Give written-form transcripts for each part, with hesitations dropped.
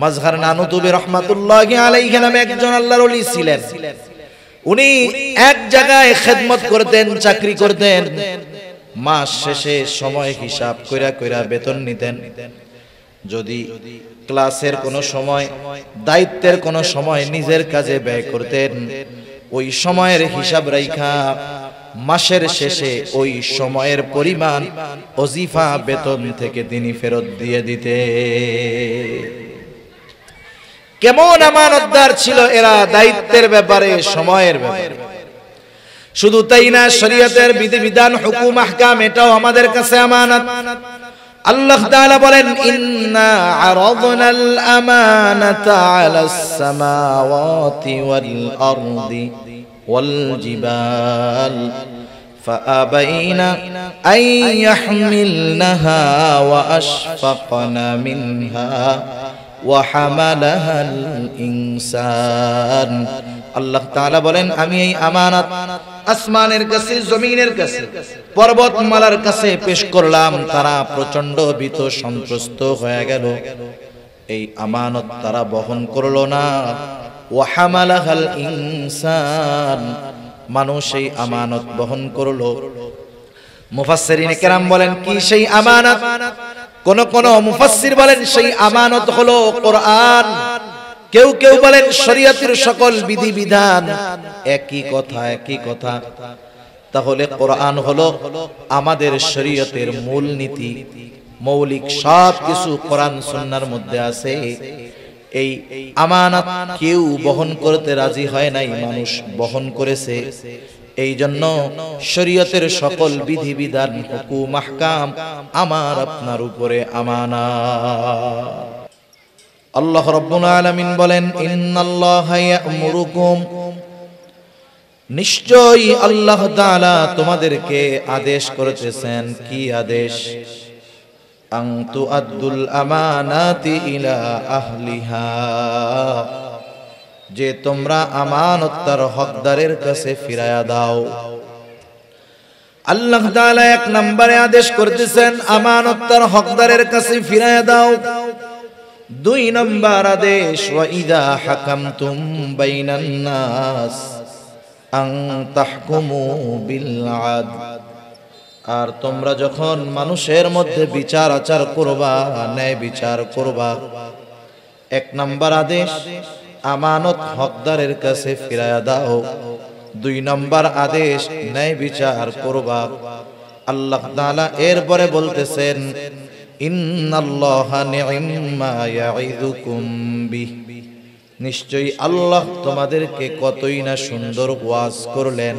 মাজহার নানুতুবি রহমাতুল্লাহি আলাইহি নামে একজন আল্লাহর ওলি ছিলেন। উনি এক জায়গায় খেদমত করতেন, চাকরি করতেন, মাস শেষে সময় হিসাব কইরা কইরা বেতন নিতেন। যদি ক্লাসের কোনো সময়, দায়িত্বের কোনো সময় নিজের কাজে ব্যয় করতেন, ওই সময়ের হিসাব রাইখা মাসের শেষে ওই সময়ের পরিমাণ ওজিফা বেতন থেকে তিনি ফেরত দিয়ে দিতে। কেমন আমানতদার ছিল এরা দায়িত্বের ব্যাপারে, সময়ের ব্যাপারে। শুধু তাই না, শরীয়তের বিধিবিধান, হুকুম, আহকাম এটাও আমাদের কাছে আমানত। আল্লাহ তাআলা বলেন, ইন্না আরাদনাল আমানাতা আলাস সামাওয়াতি ওয়াল আরদি ওয়াল জিবাল ফাআবাইনা আন ইয়াহমিলনাহা ওয়া আশফাকনা মিনহা ওয়া হামালাহাল ইনসান। আল্লাহ তাআলা বলেন, আমি এই আমানত আসমানের কাছে, জমিনের কাছে, পর্বতমালার কাছে পেশ করলাম। তারা প্রচন্ড ভীত সন্ত্রস্ত হয়ে গেল। এই আমানত তারা বহন করলো না। ওয়া হামালাহাল ইনসান, মানুষ এই আমানত বহন করলো। মুফাসসিরিনে কেরাম বলেন, কি সেই আমানত? কোন কোন মুফাসসির বলেন সেই আমানত হলো কোরআন। কেউ কেউ বলেন শরীয়তের সকল বিধিবিধান। একই কথা, একই কথা। তাহলে কোরআন হলো আমাদের শরীয়তের মূল নীতি, মৌলিক সব কিছু কোরআন সুন্নাহর মধ্যে আছে। এই আমানত কেউ বহন করতে রাজি হয় নাই, মানুষ বহন করেছে। এই জন্য শরীয়তের সকল বিধিবিধান, হুকুম, আহকাম আমার আপনার উপরে আমানত। আল্লাহ রাব্বুল আলামিন বলেন, ইন্নাল্লাহা ইয়া'মুরুকুম, নিশ্চয়ই আল্লাহ তাআলা তোমাদেরকে আদেশ করেছেন। কি আদেশ? আন তুআদ্দুল আমানাতি ইলা আহলিহা, যে তোমরা আমানত তার হকদারের কাছে ফিরায়া দাও। আল্লাহ তাআলা এক নম্বরে আদেশ করতেছেন আমানত তার হকদারের কাছে ফিরায়া দাও। দুই নম্বর আদেশ, ওয়া ইযা হাকামতুম বাইনান নাস আন তাহকুমু বিল আদল, আর তোমরা যখন মানুষের মধ্যে বিচার আচার করবা, ন্যায় বিচার করবা। এক নম্বর আদেশ, আমানত হকদারের কাছে ফিরায়া দাও। দুই নম্বর আদেশ, ন্যায় বিচার করবা। আল্লাহ তাআলা এরপরে বলতেছেন, ইন্নাল্লাহা নি'ম্মা ইয়া'iদুকুম বিহি, নিশ্চয়ই আল্লাহ তোমাদেরকে কতই না সুন্দর ওয়াজ করলেন।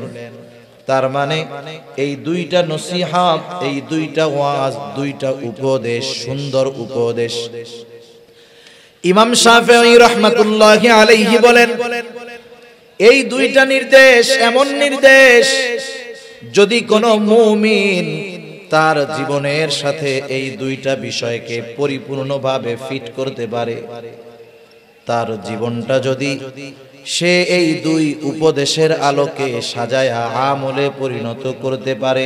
তার মানে এই দুইটা নসিহত, এই দুইটা ওয়াজ, দুইটা উপদেশ, সুন্দর উপদেশ। ইমাম শাফিঈ রাহমাতুল্লাহি আলাইহি বলেন, এই দুইটা নির্দেশ এমন নির্দেশ, যদি কোনো মুমিন তার জীবনের সাথে এই দুইটা বিষয়কে পরিপূর্ণভাবে ফিট করতে পারে, তার জীবনটা যদি সে এই দুই উপদেশের আলোকে সাজায়া আমলে পরিণত করতে পারে,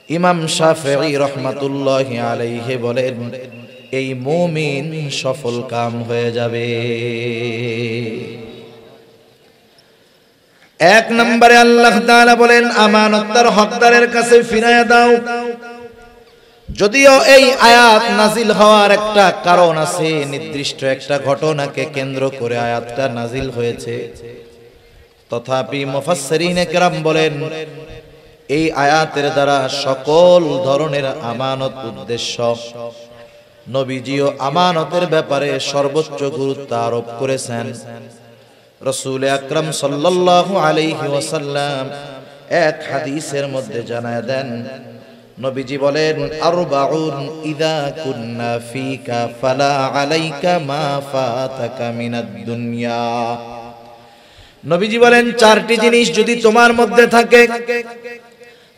ইমাম শাফিঈ রাহমাতুল্লাহি আলাইহি বলেন, এই মুমিন সফল কাম হয়ে যাবে। এক নম্বরে আল্লাহ তাআলা বলেন, আমানত তার হকদারের কাছে ফিরায়া দাও। যদিও এই আয়াত নাজিল হওয়ার একটা কারণ আছে, নির্দিষ্ট একটা ঘটনাকে কেন্দ্র করে আয়াতটা নাজিল হয়েছে, তথাপি মুফাসসিরিনে কেরাম বলেন, এই আয়াতের দ্বারা সকল ধরনের আমানত উদ্দেশ্য। নবীজিও আমানতের ব্যাপারে সর্বোচ্চ গুরুত্ব আরোপ করেছেন। রাসূল আকরাম সাল্লাল্লাহু আলাইহি ওয়াসাল্লাম এক হাদিসের মধ্যে জানায় দেন, নবীজি বলেন, আরবাউন ইযা কুন্না ফিকা ফালা আলাইকা মা ফাতাকা মিনাদ দুনিয়া। নবীজি বলেন, চারটি জিনিস যদি তোমার মধ্যে থাকে,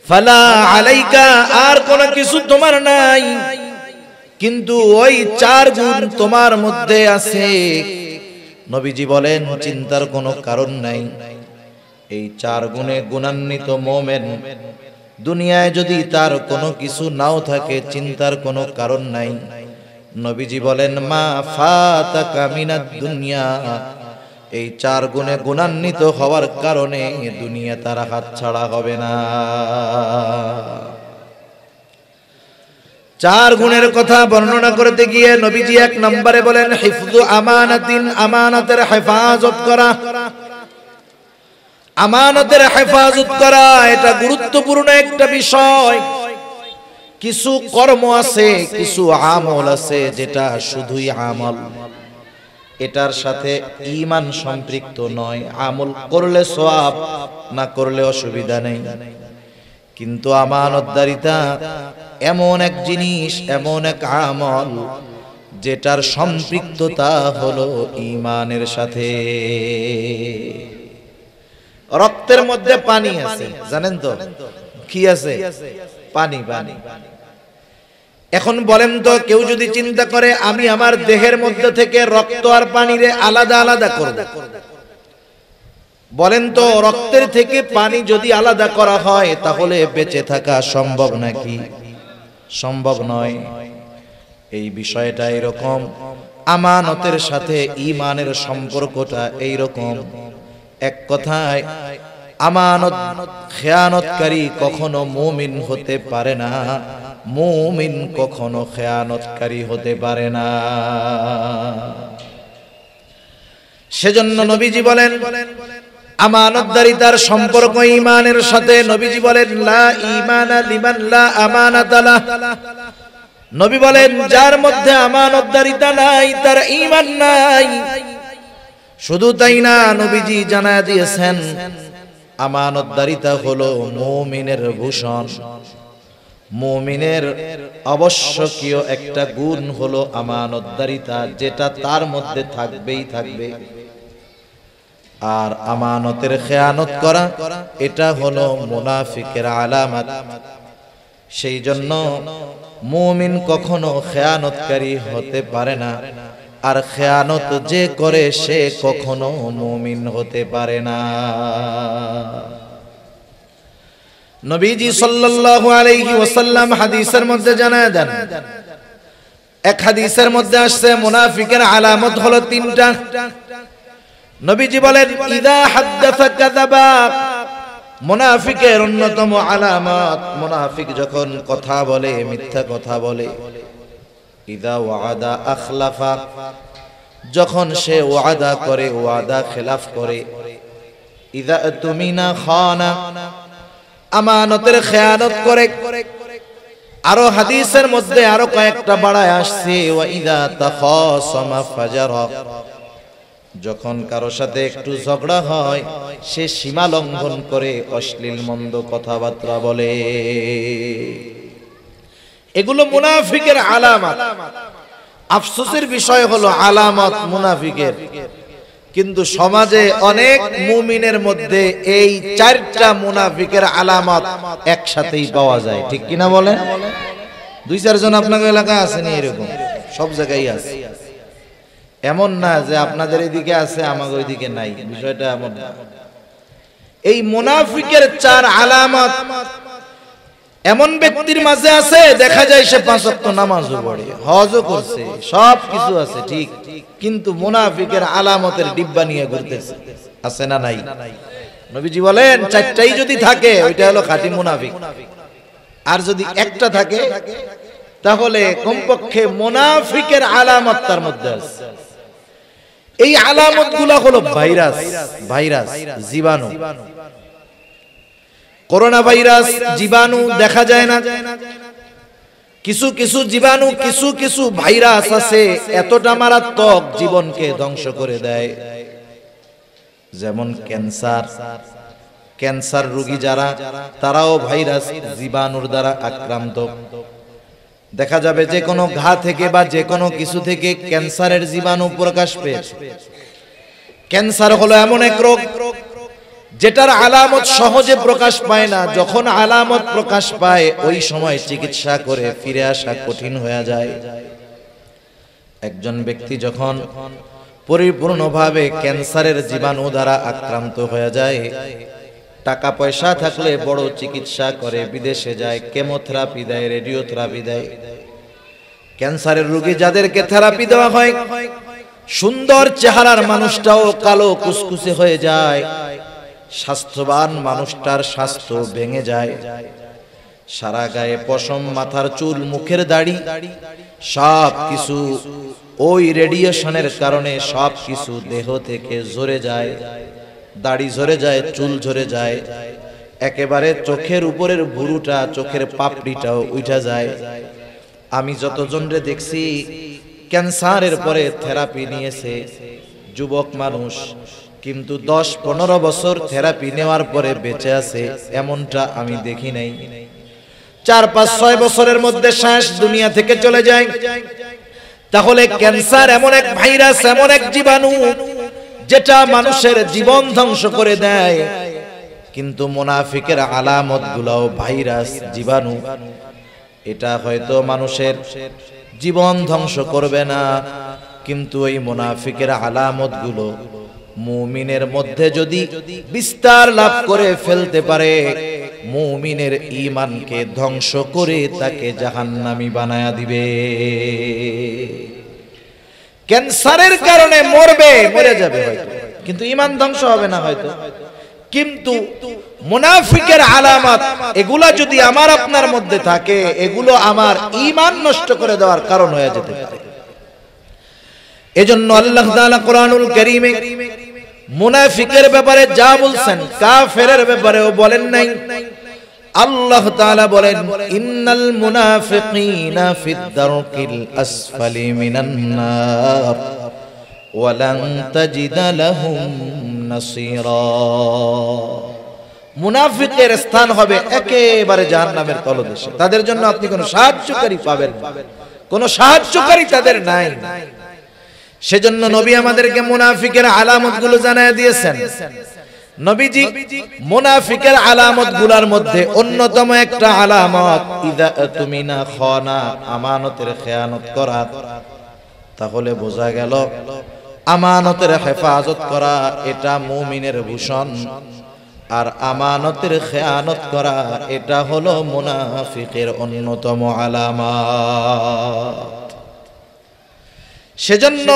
ফালা আলাইকা, আর কোনো কিছু তোমার নাই, কিন্তু ওই চার গুণ তোমার মধ্যে আছে। নবীজি বলেন, চিন্তার কোনো কারণ নাই। এই চার গুণে গুণান্বিত মুমিন দুনিয়ায় যদি তার কোনো কিছু নাও থাকে, চিন্তার কোনো কারণ নাই। নবীজি বলেন মা ফাতাকা মিনাদ দুনিয়া, এই 4 গুণে গুণান্বিত হওয়ার কারণে দুনিয়া তার হাতছাড়া হবে না। 4 গুণের কথা বর্ণনা করতে গিয়ে নবীজি 1 নম্বরে বলেন হিফযু আমানাতিন, আমানতের হেফাজত করা। আমানতের হেফাজত করা এটা গুরুত্বপূর্ণ একটা বিষয়। কিছু কর্ম আছে, কিছু আমল আছে যেটা শুধুই আমল, এটার সাথে ঈমান সম্পৃক্ত নয়। আমল করলে সওয়াব, না করলে অসুবিধা নেই। কিন্তু আমানতদারিতা এমন এক জিনিস, এমন এক আমল যেটার সম্পৃক্ততা হলো ঈমানের সাথে। রক্তের মধ্যে পানি আছে, জানেন তো কি আছে? পানি। পানি। এখন বলেন তো, কেউ যদি চিন্তা করে আমি আমার দেহের মধ্যে থেকে রক্ত আর পানিরে আলাদা আলাদা করব, বলেন তো রক্তের থেকে পানি যদি আলাদা করা হয় তাহলে বেঁচে থাকা সম্ভব নাকি? সম্ভব নয়। এই বিষয়টা এরকম, আমানতের সাথে ঈমানের সম্পর্কটা এইরকম। এক কথায় আমানত খেয়ানতকারী কখনো মুমিন হতে পারে না, মুমিন কখনো খেয়ানতকারী হতে পারে না। সেজন্য নবীজি বলেন আমানতদারিতার সম্পর্ক ঈমানের সাথে। নবীজি বলেন লা ঈমানা লিমান লা আমানাতা লাহ। নবী বলেন যার মধ্যে আমানতদারিতা নাই তার ঈমান নাই। শুধু তাই না, নবীজি জানায় দিয়েছেন আমানতদারিতা হলো মুমিনের ভূষণ। মুমিনের আবশ্যকীয় একটা গুণ হলো আমানতদারিতা, যেটা তার মধ্যে থাকবেই থাকবে। আর আমানতের খেয়ানত করা এটা হলো মুনাফিকের আলামত। সেই জন্য মুমিন কখনো খেয়ানতকারী হতে পারে না, আর খেয়ানত যে করে সে কখনো মুমিন হতে পারে না। নবীজি সাল্লাল্লাহু আলাইহি ওয়াসাল্লাম হাদিসের মধ্যে জানায় দেন, এক হাদিসের মধ্যে আসছে মুনাফিকের আলামত হলো 3টা। নবীজি বলেন ইদা হাদ্দাসা কাযাবা, মুনাফিকের অন্যতম আলামত, মুনাফিক যখন কথা বলে মিথ্যা কথা বলে। ইদা ওয়াদা আখলাফা, যখন সে ওয়াদা করে ওয়াদা খেলাফ করে। ইদা তুমিনা খানা, আমানতের খেয়ানত করে। আরো হাদিসের মধ্যে আরো কয়েকটা বাড়ায় আসছে ওয়া ইদা তাখাসামা ফাজারা, যখন কারো সাথে একটু ঝগড়া হয় সে সীমা লঙ্ঘন করে অশ্লীল মন্দ কথাবার্তা বলে। এগুলো মুনাফিকের আলামত। আফসোসের বিষয় হলো আলামত মুনাফিকের, কিন্তু সমাজে অনেক মুমিনের মধ্যে এই 4টা মুনাফিকের আলামত একসাথেই পাওয়া যায়। ঠিক কিনা বলেন? 2-4 জন আপনাদের এলাকায় আসেনি এরকম? সব জায়গায় আছে। এমন না যে আপনাদের এদিকে আছে আমাদের ওইদিকে নাই, বিষয়টা এমন না। এই মুনাফিকের 4 আলামত এমন ব্যক্তির মাঝে আছে, দেখা যায় সে 5 ওয়াক্ত নামাজও পড়ে, হজও করছে, সব কিছু আছে ঠিক, কিন্তু মুনাফিকের আলামতের ডিব্বা নিয়ে ঘুরতেছে। আছে না নাই? নবীজি বলেন 4টাই যদি থাকে ওইটা হলো খাঁটি মুনাফিক। আর যদি একটা থাকে তাহলে কমপক্ষে মুনাফিকের আলামত তার মধ্যে আছে। এই আলামতগুলো হলো ভাইরাস, জীবাণু। করোনা ভাইরাস জীবাণু দেখা যায় না, কিছু কিছু জীবাণু, কিছু কিছু ভাইরাস আছে এতটা মারাত্মক জীবনকে ধ্বংস করে দেয়। যেমন ক্যান্সার রোগী যারা, তারাও ভাইরাস জীবাণুর দ্বারা আক্রান্ত। দেখা যাবে যে কোনো ঘা থেকে বা যে কোনো কিছু থেকে ক্যান্সারের জীবাণু প্রকাশ পেয়েছে। ক্যান্সার হলো এমন এক রোগ যেটার আলামত সহজে প্রকাশ পায় না। যখন আলামত প্রকাশ পায় ওই সময় চিকিৎসা করে ফিরে আসা কঠিন হয়ে যায়। একজন ব্যক্তি যখন পরিপূর্ণভাবে ক্যান্সারের জীবাণু দ্বারা আক্রান্ত হয়ে যায়, টাকা পয়সা থাকলে বড় চিকিৎসা করে, বিদেশে যায়, কেমোথেরাপি দেয়, রেডিওথেরাপি দেয়। ক্যান্সারের রোগী যাদেরকে থেরাপি দেওয়া হয়, সুন্দর চেহারার মানুষটাও কালো কুচকুচে হয়ে যায়, স্বাস্থ্যবান মানুষটার স্বাস্থ্য ভেঙে যায়, সারা গায়ে পশম, মাথার চুল, মুখের দাড়ি সব কিছু ওই রেডিয়েশনের কারণে সব কিছু দেহ থেকে ঝরে যায়, দাড়ি ঝরে যায়, চুল ঝরে যায়, একেবারে চোখের উপরের ভুরুটা, চোখের পাপড়িটাও উঠা যায়। আমি যতজনরে দেখছি ক্যান্সারের পরে থেরাপি নিয়েছে, যুবক মানুষ, কিন্তু 10-15 বছর থেরাপি নেওয়ার পরে বেঁচে আছে এমনটা আমি দেখি নাই। 4-5-6 বছরের মধ্যে শেষ, দুনিয়া থেকে চলে যায়। তাহলে ক্যান্সার এমন এক ভাইরাস, এমন এক জীবাণু যেটা মানুষের জীবন ধ্বংস করে দেয়। কিন্তু মুনাফিকের আলামত গুলাও ভাইরাস, জীবাণু, এটা হয়তো মানুষের জীবন ধ্বংস করবে না, কিন্তু ওই মুনাফিকের আলামত গুলো মুমিনের মধ্যে যদি বিস্তার লাভ করে ফেলতে পারে, মুমিনের ঈমানকে ধ্বংস করে তাকে জাহান্নামী বানায়া দিবে। ক্যান্সারের কারণে মরবে, মরে যাবে হয়তো, কিন্তু ঈমান ধ্বংস হবে না হয়তো। কিন্তু মুনাফিকের আলামত এগুলা যদি আমার আপনার মধ্যে থাকে, এগুলো আমার ঈমান নষ্ট করে দেওয়ার কারণ হয়ে যেতে পারে। এজন্য আল্লাহ তাআলা কোরআনুল কারীমে মুনাফিকের ব্যাপারে যা বলছেন, কাফেরের ব্যাপারেও বলেন নাই। আল্লাহ তাআলা বলেন, ইন্নাল মুনাফিকিনা ফিদ দারকিল আসফালি মিনান নার ওয়া লান তাজিদা লাহুম নাসীরা। মুনাফিকের স্থান হবে একেবারে জাহান্নামের তলদেশে, তাদের জন্য আপনি কোনো সাহায্যকারী পাবেন না, কোনো সাহায্যকারী তাদের নাই। সেজন্য নবী আমাদেরকে মুনাফিকের আলামতগুলো জানায় দিয়েছেন। নবীজি মুনাফিকের আলামতগুলোর মধ্যে অন্যতম একটা আলামত, ইযা তুমিনা খানা, আমানতের খেয়ানত করা। তাহলে বোঝা গেল আমানতের হেফাজত করা এটা মুমিনের ভূষণ, আর আমানতের খেয়ানত করা এটা হলো মুনাফিকের অন্যতম আলামত। সেজন্য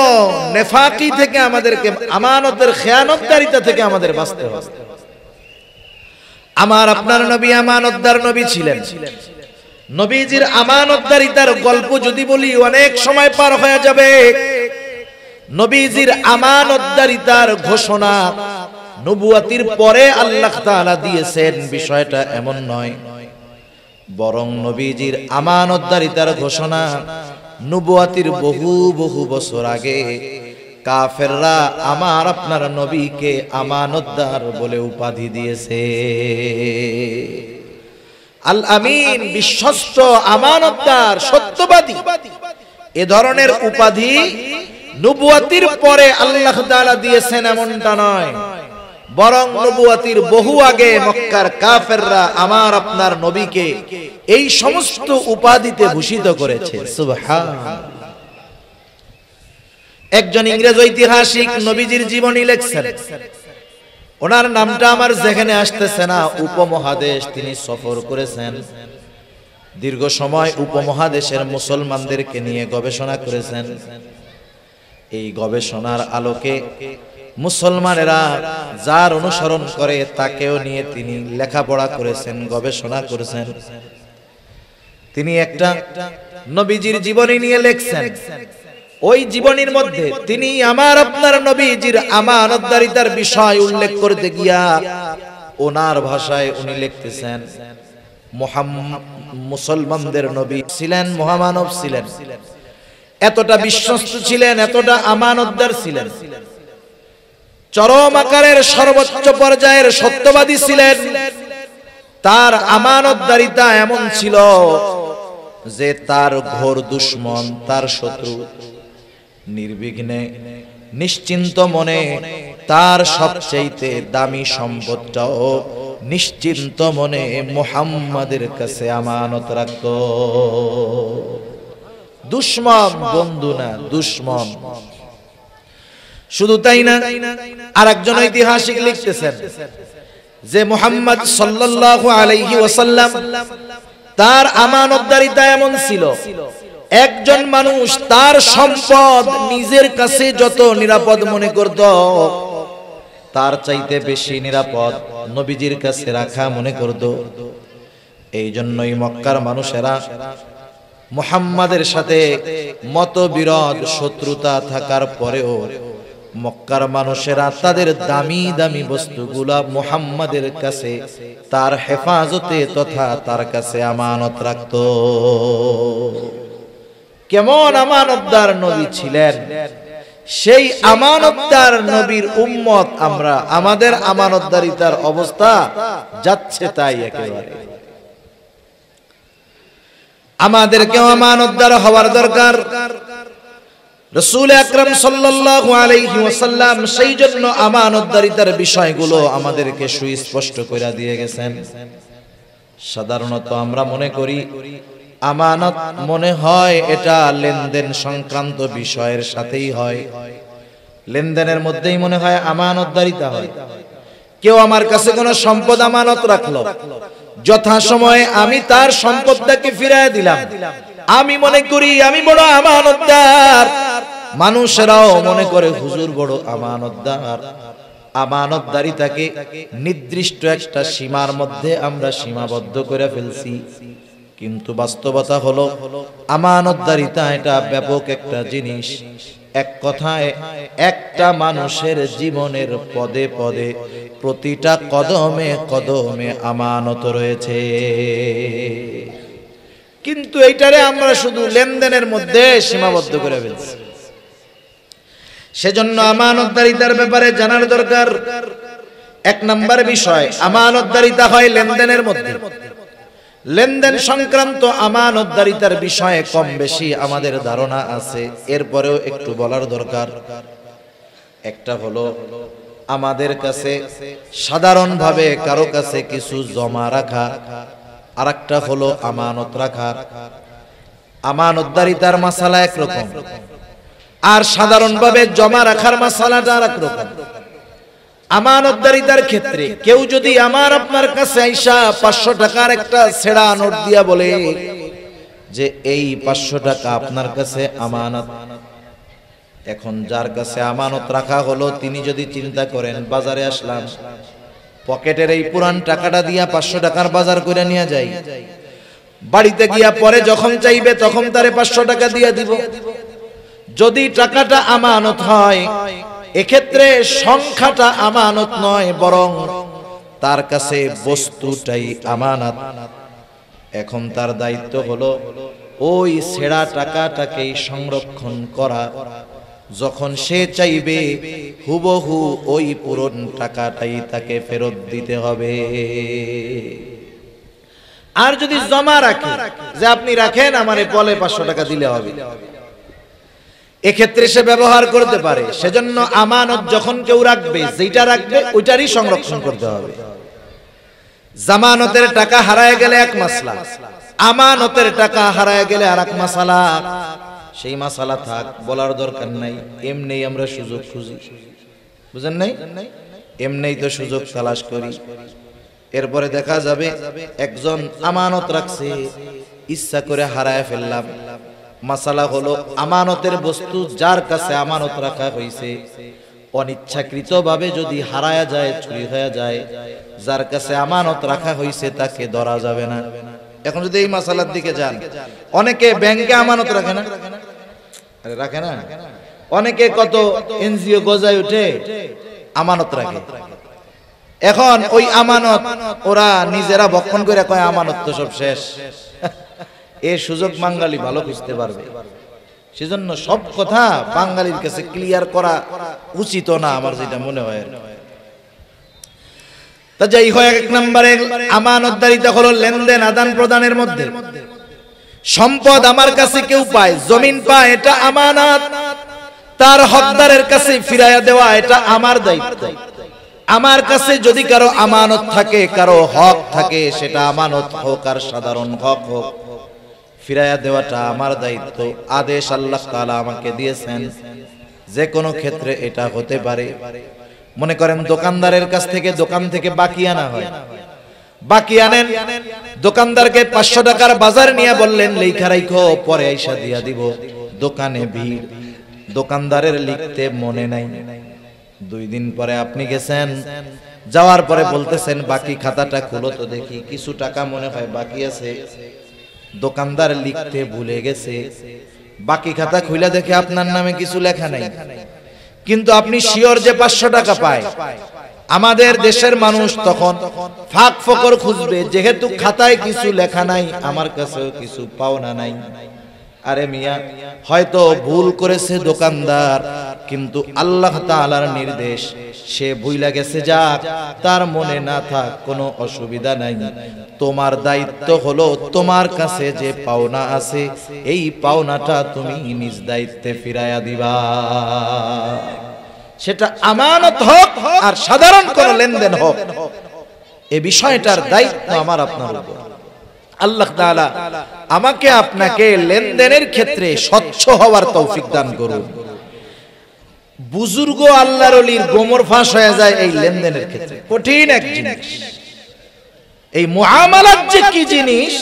নেফাকি থেকে আমাদেরকে, আমানতের খেয়ানতকারিতা থেকে আমাদের বাঁচতে হবে। আমার আপনার নবী আমানতদার নবী ছিলেন। নবীজির আমানতদারিতার গল্প যদি বলি অনেক সময় পার হয়ে যাবে। নবীজির আমানতদারিতার ঘোষণা নবুয়াতির পরে আল্লাহ তাআলা দিয়েছেন, বিষয়টা এমন নয়, বরং নবীজির আমানতদারিতার ঘোষণা নবুয়াতির বহু বহু বছর আগে কাফেররা আমার আপনার নবীকে আমানতদার বলে উপাধি দিয়েছে। আল আমিন, বিশ্বস্ত, আমানতদার, সত্যবাদী, এ ধরনের উপাধি নবুয়াতির পরে আল্লাহ তাআলা দিয়েছেন এমনটা নয়, বরং নবুয়াতির বহু আগে মক্কার কাফেররা আমার আপনার নবীকে এই সমস্ত উপাধিতে ভূষিত করেছে। সুবহানাল্লাহ। একজন ইংরেজ ঐতিহাসিক নবীজির জীবনী লেখছেন, ওনার নামটা আমার যেখানে আসতেছে না। উপমহাদেশ তিনি সফর করেছেন, দীর্ঘ সময় উপমহাদেশের মুসলমানদেরকে নিয়ে গবেষণা করেছেন। এই গবেষণার আলোকে মুসলমানেরা যার অনুসরণ করে তাকেও নিয়ে তিনি লেখাপড়া করেছেন, গবেষণা করেছেন। তিনি একটা নবীজির জীবনী নিয়ে লেখছেন। ওই জীবনীর মধ্যে তিনি আমার আপনার নবীজির আমানতদারিতার বিষয় উল্লেখ করতে গিয়া ওনার ভাষায় উনি লিখতেছেন, মুসলমানদের নবী ছিলেন, মহামানব ছিলেন, এতটা বিশ্বস্ত ছিলেন, এতটা আমানতদার ছিলেন, চরম আকারের সর্বোচ্চ পর্যায়ের সত্যবাদী ছিলেন। তার আমানতদারিতা এমন ছিল যে তার ঘোর দুশমন, তার শত্রু নির্বিঘ্নে নিশ্চিন্ত মনে তার সবচেয়ে দামি সম্পদটাও নিশ্চিন্ত মনে মুহাম্মাদের কাছে আমানত রাখত। দুশমন বন্ধু না, দুশমন। শুধু তাই না, আরেকজন ঐতিহাসিক লিখতেছেন যে মুহাম্মদ সাল্লাল্লাহু আলাইহি ওয়াসাল্লাম তার আমানতদারিতা এমন ছিল, একজন মানুষ তার সম্পদ নিজের কাছে যত নিরাপদ মনে করত, তার চাইতে বেশি নিরাপদ নবীজির কাছে রাখা মনে করত। এই জন্যই মক্কার মানুষেরা মুহাম্মাদের সাথে মতবিরোধ শত্রুতা থাকার পরেও মক্কার মানুষেরা তাদের দামি দামি বস্তুগুলা মুহাম্মাদের কাছে তার হেফাজতে তথা তার কাছে আমানত রাখত। কেমন আমানতদার নবী ছিলেন, সেই আমানতদার নবীর উম্মত আমরা, আমাদের আমানতদারিতার অবস্থা যাচ্ছে তাই একেবারে। আমাদেরকেও আমানতদার হওয়ার দরকার। রাসূল আকরাম সাল্লাল্লাহু আলাইহি ওয়াসাল্লাম সেই জন্য আমানতদারিতার বিষয়গুলো আমাদেরকে সুস্পষ্ট করে দিয়ে গেছেন। সাধারণত আমরা মনে করি আমানত মনে হয় এটা লেনদেন সংক্রান্ত বিষয়ের সাথেই হয়, লেনদেনের মধ্যেই মনে হয় আমানতদারিতা হয়। কেউ আমার কাছে কোনো সম্পদ আমানত রাখলো, যথাসময়ে আমি তার সম্পদটাকে ফিরিয়ে দিলাম, আমি মনে করি আমি বড় আমানতদার। মানুষেরাও মনে করে হুজুর বড় আমানতদার। আমানতদারিতাকে নির্দিষ্ট একটা সীমার মধ্যে আমরা সীমাবদ্ধ করে ফেলছি, কিন্তু বাস্তবতা হলো আমানতদারিতা এটা ব্যাপক একটা জিনিস। এক কথায় একটা মানুষের জীবনের পদে পদে প্রতিটা কদমে কদমে আমানত রয়েছে, কিন্তু এইটারে আমরা শুধু লেনদেনের মধ্যে সীমাবদ্ধ করে ফেলছি। সেজন্য আমানতদারিতার ব্যাপারে জানার দরকার। এক নাম্বার বিষয়, আমানতদারিতা হয় লেনদেনের মধ্যে। লেনদেন সংক্রান্ত আমানতদারিতার বিষয়ে কম বেশি আমাদের ধারণা আছে, এরপরেও একটু বলার দরকার। একটা হলো আমাদের কাছে সাধারণভাবে কারো কাছে কিছু জমা রাখা, আর একটা হলো আমানত রাখা। আমানতদারিতার মাসালা একরকম, আর সাধারণভাবে জমা রাখার মাসালাটা আর একরকম। আমানতদারিতার ক্ষেত্রে কেউ যদি আমার আপনার কাছে আইসা 500 টাকার একটা ছেঁড়া নোট দিয়া বলে যে এই 500 টাকা আপনার কাছে আমানত, এখন যার কাছে আমানত রাখা হলো তিনি যদি চিন্তা করেন বাজারে আসলাম, পকেটের এই পুরান টাকাটা দিয়া 500 টাকার বাজার করে নিয়ে যাই, বাড়িতে গিয়া পরে যখন চাইবে তখন তারে 500 টাকা দিয়ে দিব। যদি টাকাটা আমানত হয়, এক্ষেত্রে সংখ্যাটা আমানত নয়, বরং তার কাছে বস্তুটাই আমানত। এখন তার দায়িত্ব হলো ওই ছেঁড়া টাকাটাকেই সংরক্ষণ করা, যখন সে চাইবে হুবহু ওই পুরন টাকাটাই তাকে ফেরত দিতে হবে। আর যদি জমা রাখে যে আপনি রাখেন আমারে বলে 500 টাকা দিলে হবে, এক্ষেত্রে সে ব্যবহার করতে পারে। সেজন্য আমানত যখন কেউ রাখবে, যেটা রাখবে ওইটারই সংরক্ষণ করতে হবে। জামানতের টাকা হারায় গেলে এক মাসলা, আমানতের টাকা হারায় গেলে আর এক মাসালা। সেই মাসালা থাক, বলার দরকার নাই, এমনি আমরা সুযোগ খুঁজি, বুঝেন নাই? এমনি তো সুযোগ তালাশ করি। এরপরে দেখা যাবে একজন আমানত রাখছে, ইচ্ছা করে হারায় ফেললাম। মাসালা হলো আমানতের বস্তু যার কাছে আমানত রাখা হয়েছে অনিচ্ছাকৃতভাবে যদি হারায়া যায়, চুরি হয়ে যায়, যার কাছে আমানত রাখা হয়েছে তাকে ধরা যাবে না। এখন যদি এই মাসালার দিকে যান, অনেকে ব্যাংকে আমানত রাখে না, আরে রাখে না, অনেকে কত এনজিও গজায় উঠে আমানত রাখে। এখন ওই আমানত ওরা নিজেরা ভক্ষণ করে কয় আমানত তো সব শেষ। এই সুযোগ বাঙালি ভালো বুঝতে পারবে। সেজন্য সব কথা বাঙালির কাছে ক্লিয়ার করা উচিত না, আমার যেটা মনে হয়। তা যাই হয়, এক নম্বরে আমানতদারিতা হলো লেনদেন আদান প্রদানের মধ্যে। সম্পদ আমার কাছে কেউ পায়, জমিন পায়, এটা আমানত। তার হকদারের কাছে ফিরাইয়া দেওয়া এটা আমার দায়িত্ব। আমার কাছে যদি কারো আমানত থাকে, কারো হক থাকে, সেটা আমানত হোক আর সাধারণ হক হোক, ফিরাইয়া দেওয়াটা আমার দায়িত্ব। আদেশ আল্লাহ তাআলা আমাকে দিয়েছেন, যে কোনো ক্ষেত্রে এটা হতে পারে। মনে করেন দোকানদারের কাছ থেকে দোকান থেকে বাকি আনা হয়, বাকি আনেন। দোকানদারকে 500 টাকার বাজার নিয়ে বললেন লেখা রাখো, পরে আইসা দিয়া দিব। দোকানে ভিড়, দোকানদারের লিখতে মনে নাই। 2 দিন পরে আপনি গেছেন, যাওয়ার পরে বলতেছেন বাকি খাতাটা খুলো তো দেখি, কিছু টাকা মনে হয় বাকি আছে। দোকানদার লিখতে ভুলে গেছে, বাকি খাতা খুলে দেখে আপনার নামে কিছু লেখা নাই, কিন্তু আপনি শিওর যে 500 টাকা পায়। আমাদের দেশের মানুষ তখন ফাঁক ফকর খুঁজবে, যেহেতু খাতায় কিছু লেখা নাই, আমার কাছেও কিছু পাওনা নাই। আরে মিয়া, হয়তো ভুল করেছে দোকানদার, কিন্তু আল্লাহ তাআলার নির্দেশ, সে ভুইলা গেছে, যাক, তার মনে না থাক, কোনো অসুবিধা নাই। তোমার দায়িত্ব হলো তোমার কাছে যে পাওনা আছে, এই পাওনাটা তুমি নিজ দায়িত্বে ফিরাইয়া দিবা। সেটা আমানত হোক আর সাধারণ কোন লেনদেন হোক, এই বিষয়টার দায়িত্ব আমার আপনার উপর। আল্লাহ তাআলা আমাকে আপনাকে লেনদেনের ক্ষেত্রে স্বচ্ছ হওয়ার তৌফিক দান করুন। বুজুর্গ আল্লাহর ওলির গোমর ফাঁস হয়ে যায় এই লেনদেনের ক্ষেত্রে। কঠিন এক জিনিস এই মুআমালাত, যে কি জিনিস,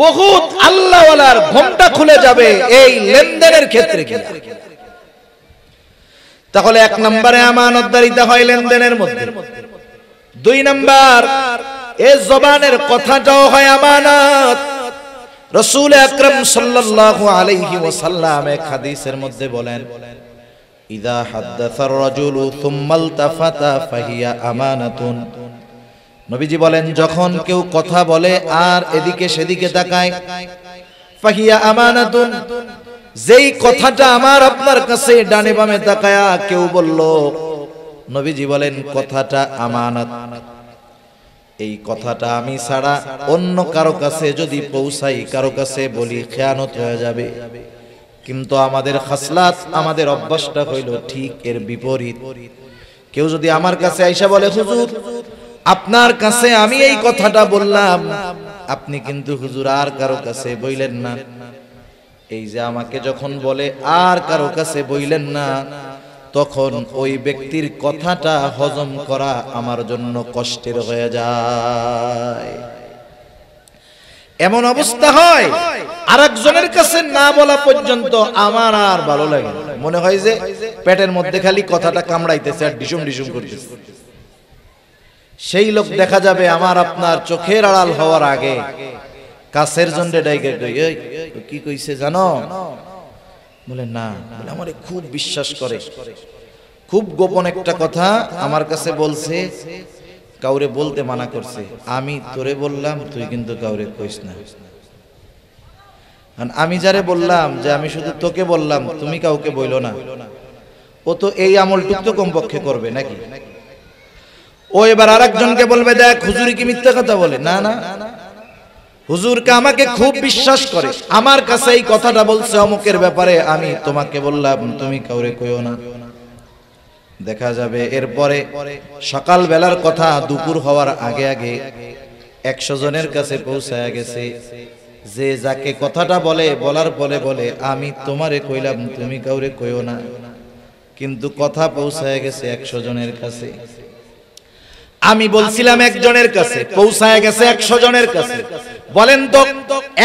বহুত আল্লাহওয়ালার ঘোমটা খুলে যাবে এই লেনদেনের ক্ষেত্রে। তাহলে 1 নম্বরে আমানতদারিতা হয় লেনদেনের মধ্যে। 2 নম্বর, এই জবানের কথাটাও হয় আমানত। রাসূল আকরাম সাল্লাল্লাহু আলাইহি ওয়াসাল্লাম এক হাদিসের মধ্যে বলেন, ইযা হাদাসার রাজুলু সুম্মা ইলতাফাতা ফাহিয়া আমানাতুন। নবীজি বলেন, যখন কেউ কথা বলে আর এদিকে সেদিকে তাকায়, ফাহিয়া আমানাতুন, যেই কথাটা আমার আপনার কাছে ডানে বামে তাকায়া কেউ বলল, নবীজি বলেন কথাটা আমানত। এই কথাটা আমি ছাড়া অন্য কারো কাছে যদি পৌঁছাই, কারো কাছে বলি, খেয়ানত হয়ে যাবে। কিন্তু আমাদের খাসলাত, আমাদের অভ্যাসটা হইল ঠিক এর বিপরীত। কেউ যদি আমার কাছে আইসা বলে, হুজুর আপনার কাছে আমি এই কথাটা বললাম, আপনি কিন্তু হুজুর আর কারো কাছে বইলেন না। এই যে আমাকে যখন বলে আর কারো কাছে বইলেন না, তখন ওই ব্যক্তির কথাটা হজম করা আমার জন্য কষ্টের হয়ে যায়। এমন অবস্থা হয় আরেকজনের কাছে না বলা পর্যন্ত আমার আর ভালো লাগে না, মনে হয় যে পেটের মধ্যে খালি কথাটা কামড়াইতেছে আর ডিসুম ডিসুম করতেছে। সেই লোক দেখা যাবে আমার আপনার চোখের আড়াল হওয়ার আগে কাছের জন্য ডাইকে কই, কি কইছে জানো? বলে না, বলে আমারে খুব বিশ্বাস করে, খুব গোপন একটা কথা আমার কাছে বলছে, কাউরে বলতে মানা করছে। আমি তোরে বললাম, তুই কিন্তু কাউরে কইস না। আমি যারে বললাম যে আমি শুধু তোকে বললাম, তুমি কাউকে বইলো না, ও তো এই আমলটুক তো কমপক্ষে করবে নাকি? ও এবার আরেকজনকে বলবে, দেখ হুজুর কি মিথ্যা কথা বলে? না না, হুজুরকে আমাকে খুব বিশ্বাস করে, আমার কাছে এই কথাটা বলছে অমুকের ব্যাপারে, আমি তোমাকে বললাম, তুমি কাউরে কইও না। দেখা যাবে এরপরে সকাল বেলার কথা দুপুর হওয়ার আগে আগে 100 জনের কাছে পৌঁছায় গেছে। যে যাকে কথাটা বলে, বলার পরে বলে, আমি তোমারে কইলাম, তুমি কাউরে কইও না, কিন্তু কথা পৌঁছায় গেছে 100 জনের কাছে। আমি বলছিলাম একজনের কাছে, পৌঁছায় গেছে 100 জনের কাছে। বলেন তো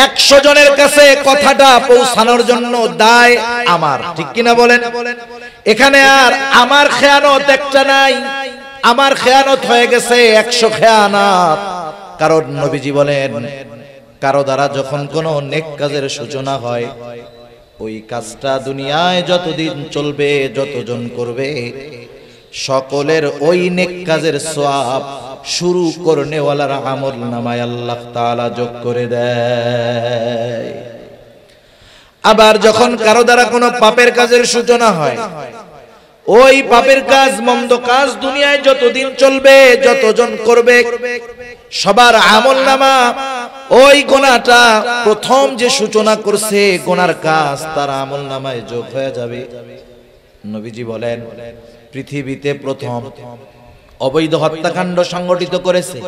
100 জনের কাছে কথাটা পৌঁছানোর জন্য দায় আমার, ঠিক কিনা বলেন? এখানে আর আমার খেয়ানত একটা নাই, আমার খেয়ানত হয়ে গেছে 100 খেয়ানত। কারণ নবীজি বলেন, কারো দ্বারা যখন কোনো নেক কাজের সূচনা হয়, ওই কাজটা দুনিয়ায় যতদিন চলবে, যতজন করবে, সকলের ওই নেক কাজের সওয়াব শুরু করনেওয়ালার আমল নামায় আল্লাহ তাআলা যোগ করে দেয়। আবার যখন কারো দ্বারা কোনো পাপের কাজের সূচনা হয়, ওই পাপের কাজ, মন্দ কাজ দুনিয়ায় যতদিন চলবে, যতজন করবে, সবার আমল নামা ওই গুনাহটা প্রথম যে সূচনা করছে গুনার কাজ, তার আমল নামায় যোগ হয়ে যাবে। নবীজি বলেন, পৃথিবীতে প্রথম অবৈধ হত্যাকাণ্ড সংগঠিত করেছে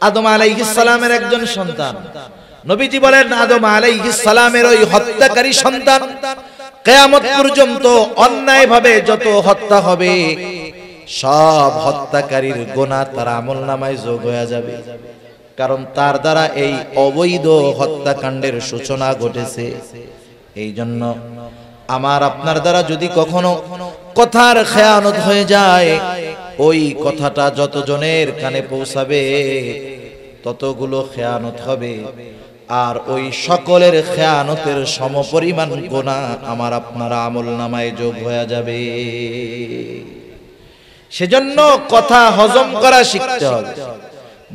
আদম আলাইহিস সালামের একজন সন্তান। নবীজি বলেন, আদম আলাইহিস সালামের ওই হত্যাকারী সন্তান কিয়ামত পর্যন্ত অন্যায়ভাবে যত হত্যা হবে, সব হত্যাকারীর গুনাহ তার আমলনামায় যোগ হয়ে যাবে, কারণ তার দ্বারা এই অবৈধ হত্যাকাণ্ডের সূচনা ঘটেছে। এই জন্য আমার আপনার দ্বারা যদি কখনো কথার খেয়ানত হয়ে যায়, ওই কথাটা যতজনের কানে পৌঁছাবে ততগুলো খেয়ানত হবে, আর ওই সকলের খেয়ানতের সমপরিমাণ গুনাহ আমার আপনার আমলনামায় যোগ হয়ে যাবে। সেজন্য কথা হজম করা শিখতে হবে।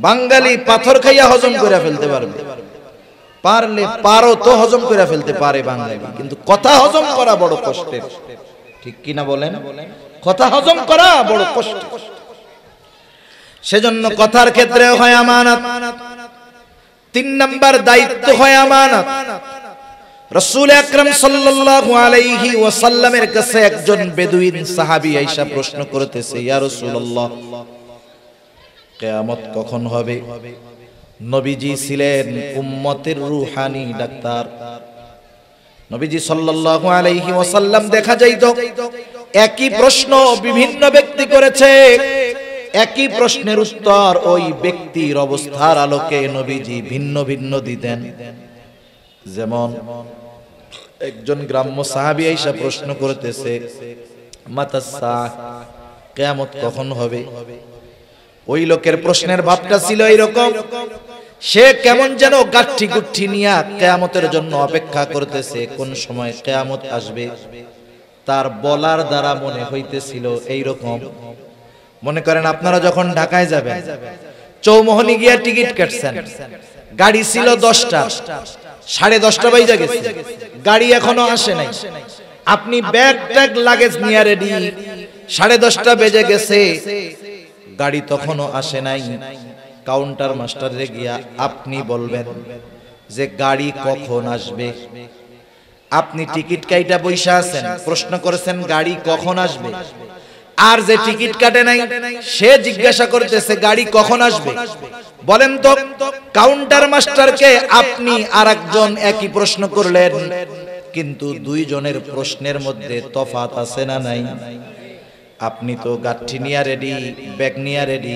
বাঙালি পাথর খাইয়া হজম করে ফেলতে পারবে, পারলে পারো তো হজম করে ফেলতে পারে বাঙালি, কিন্তু কথা হজম করা বড় কষ্টের। ঠিক কিনা বলেন? কথা হজম করা বড় কষ্ট। সেজন্য কথার ক্ষেত্রে হয় আমানত। 3 নাম্বার দায়িত্ব হয় আমানত। রাসূল আকরাম সাল্লাল্লাহু আলাইহি ওয়াসাল্লামের কাছে একজন বেদুইন সাহাবী আয়েশা প্রশ্ন করতেছে, ইয়া রাসূলুল্লাহ, কিয়ামত কখন হবে? নবীজি ছিলেন উম্মতের রূহানি ডাক্তার। নবীজি সাল্লাল্লাহু আলাইহি ওয়াসাল্লাম দেখা যাইতো একই প্রশ্ন বিভিন্ন ব্যক্তি করেছে, একই প্রশ্নের উত্তর ওই ব্যক্তির অবস্থার আলোকে নবীজি ভিন্ন ভিন্ন দিতেন। যেমন একজন গ্রাম্য সাহাবী আয়েশা প্রশ্ন করতেছে, মাতাসা, কিয়ামত কখন হবে? ওই লোকের প্রশ্নের ভাবটা ছিল এইরকম, সে কেমন যেন গাঠি গুঠি নিয়ে কিয়ামতের জন্য অপেক্ষা করতেছে, কোন সময় কিয়ামত আসবে। তার বলার দ্বারা মনে হইতেছিল এইরকম, মনে করেন আপনারা যখন ঢাকায় যাবেন, চৌমোহনী গিয়া টিকিট কাটছেন, গাড়ি ছিল 10টা, 10:30 বাজে গেছে, গাড়ি এখনো আসে নাই, আপনি ব্যাগ ট্যাগ লাগেজ নিয়ে রেডি, 10:30 বেজে গেছে, গাড়ি তখনও আসে নাই। কাউন্টার মাস্টারে গিয়া আপনি বলবেন যে গাড়ি কখন আসবে। আপনি টিকিট কাইটা বইসা আছেন, প্রশ্ন করেছেন গাড়ি কখন আসবে, আর যে টিকিট কাটে নাই সে জিজ্ঞাসা করতেছে গাড়ি কখন আসবে। বলেন তো, কাউন্টার মাস্টারকে আপনি আরেকজন একই প্রশ্ন করলেন, কিন্তু দুইজনের প্রশ্নের মধ্যে তফাৎ আছে না নাই? আপনি তো গাঠি নিয়া রেডি, ব্যাগ নিয়া রেডি,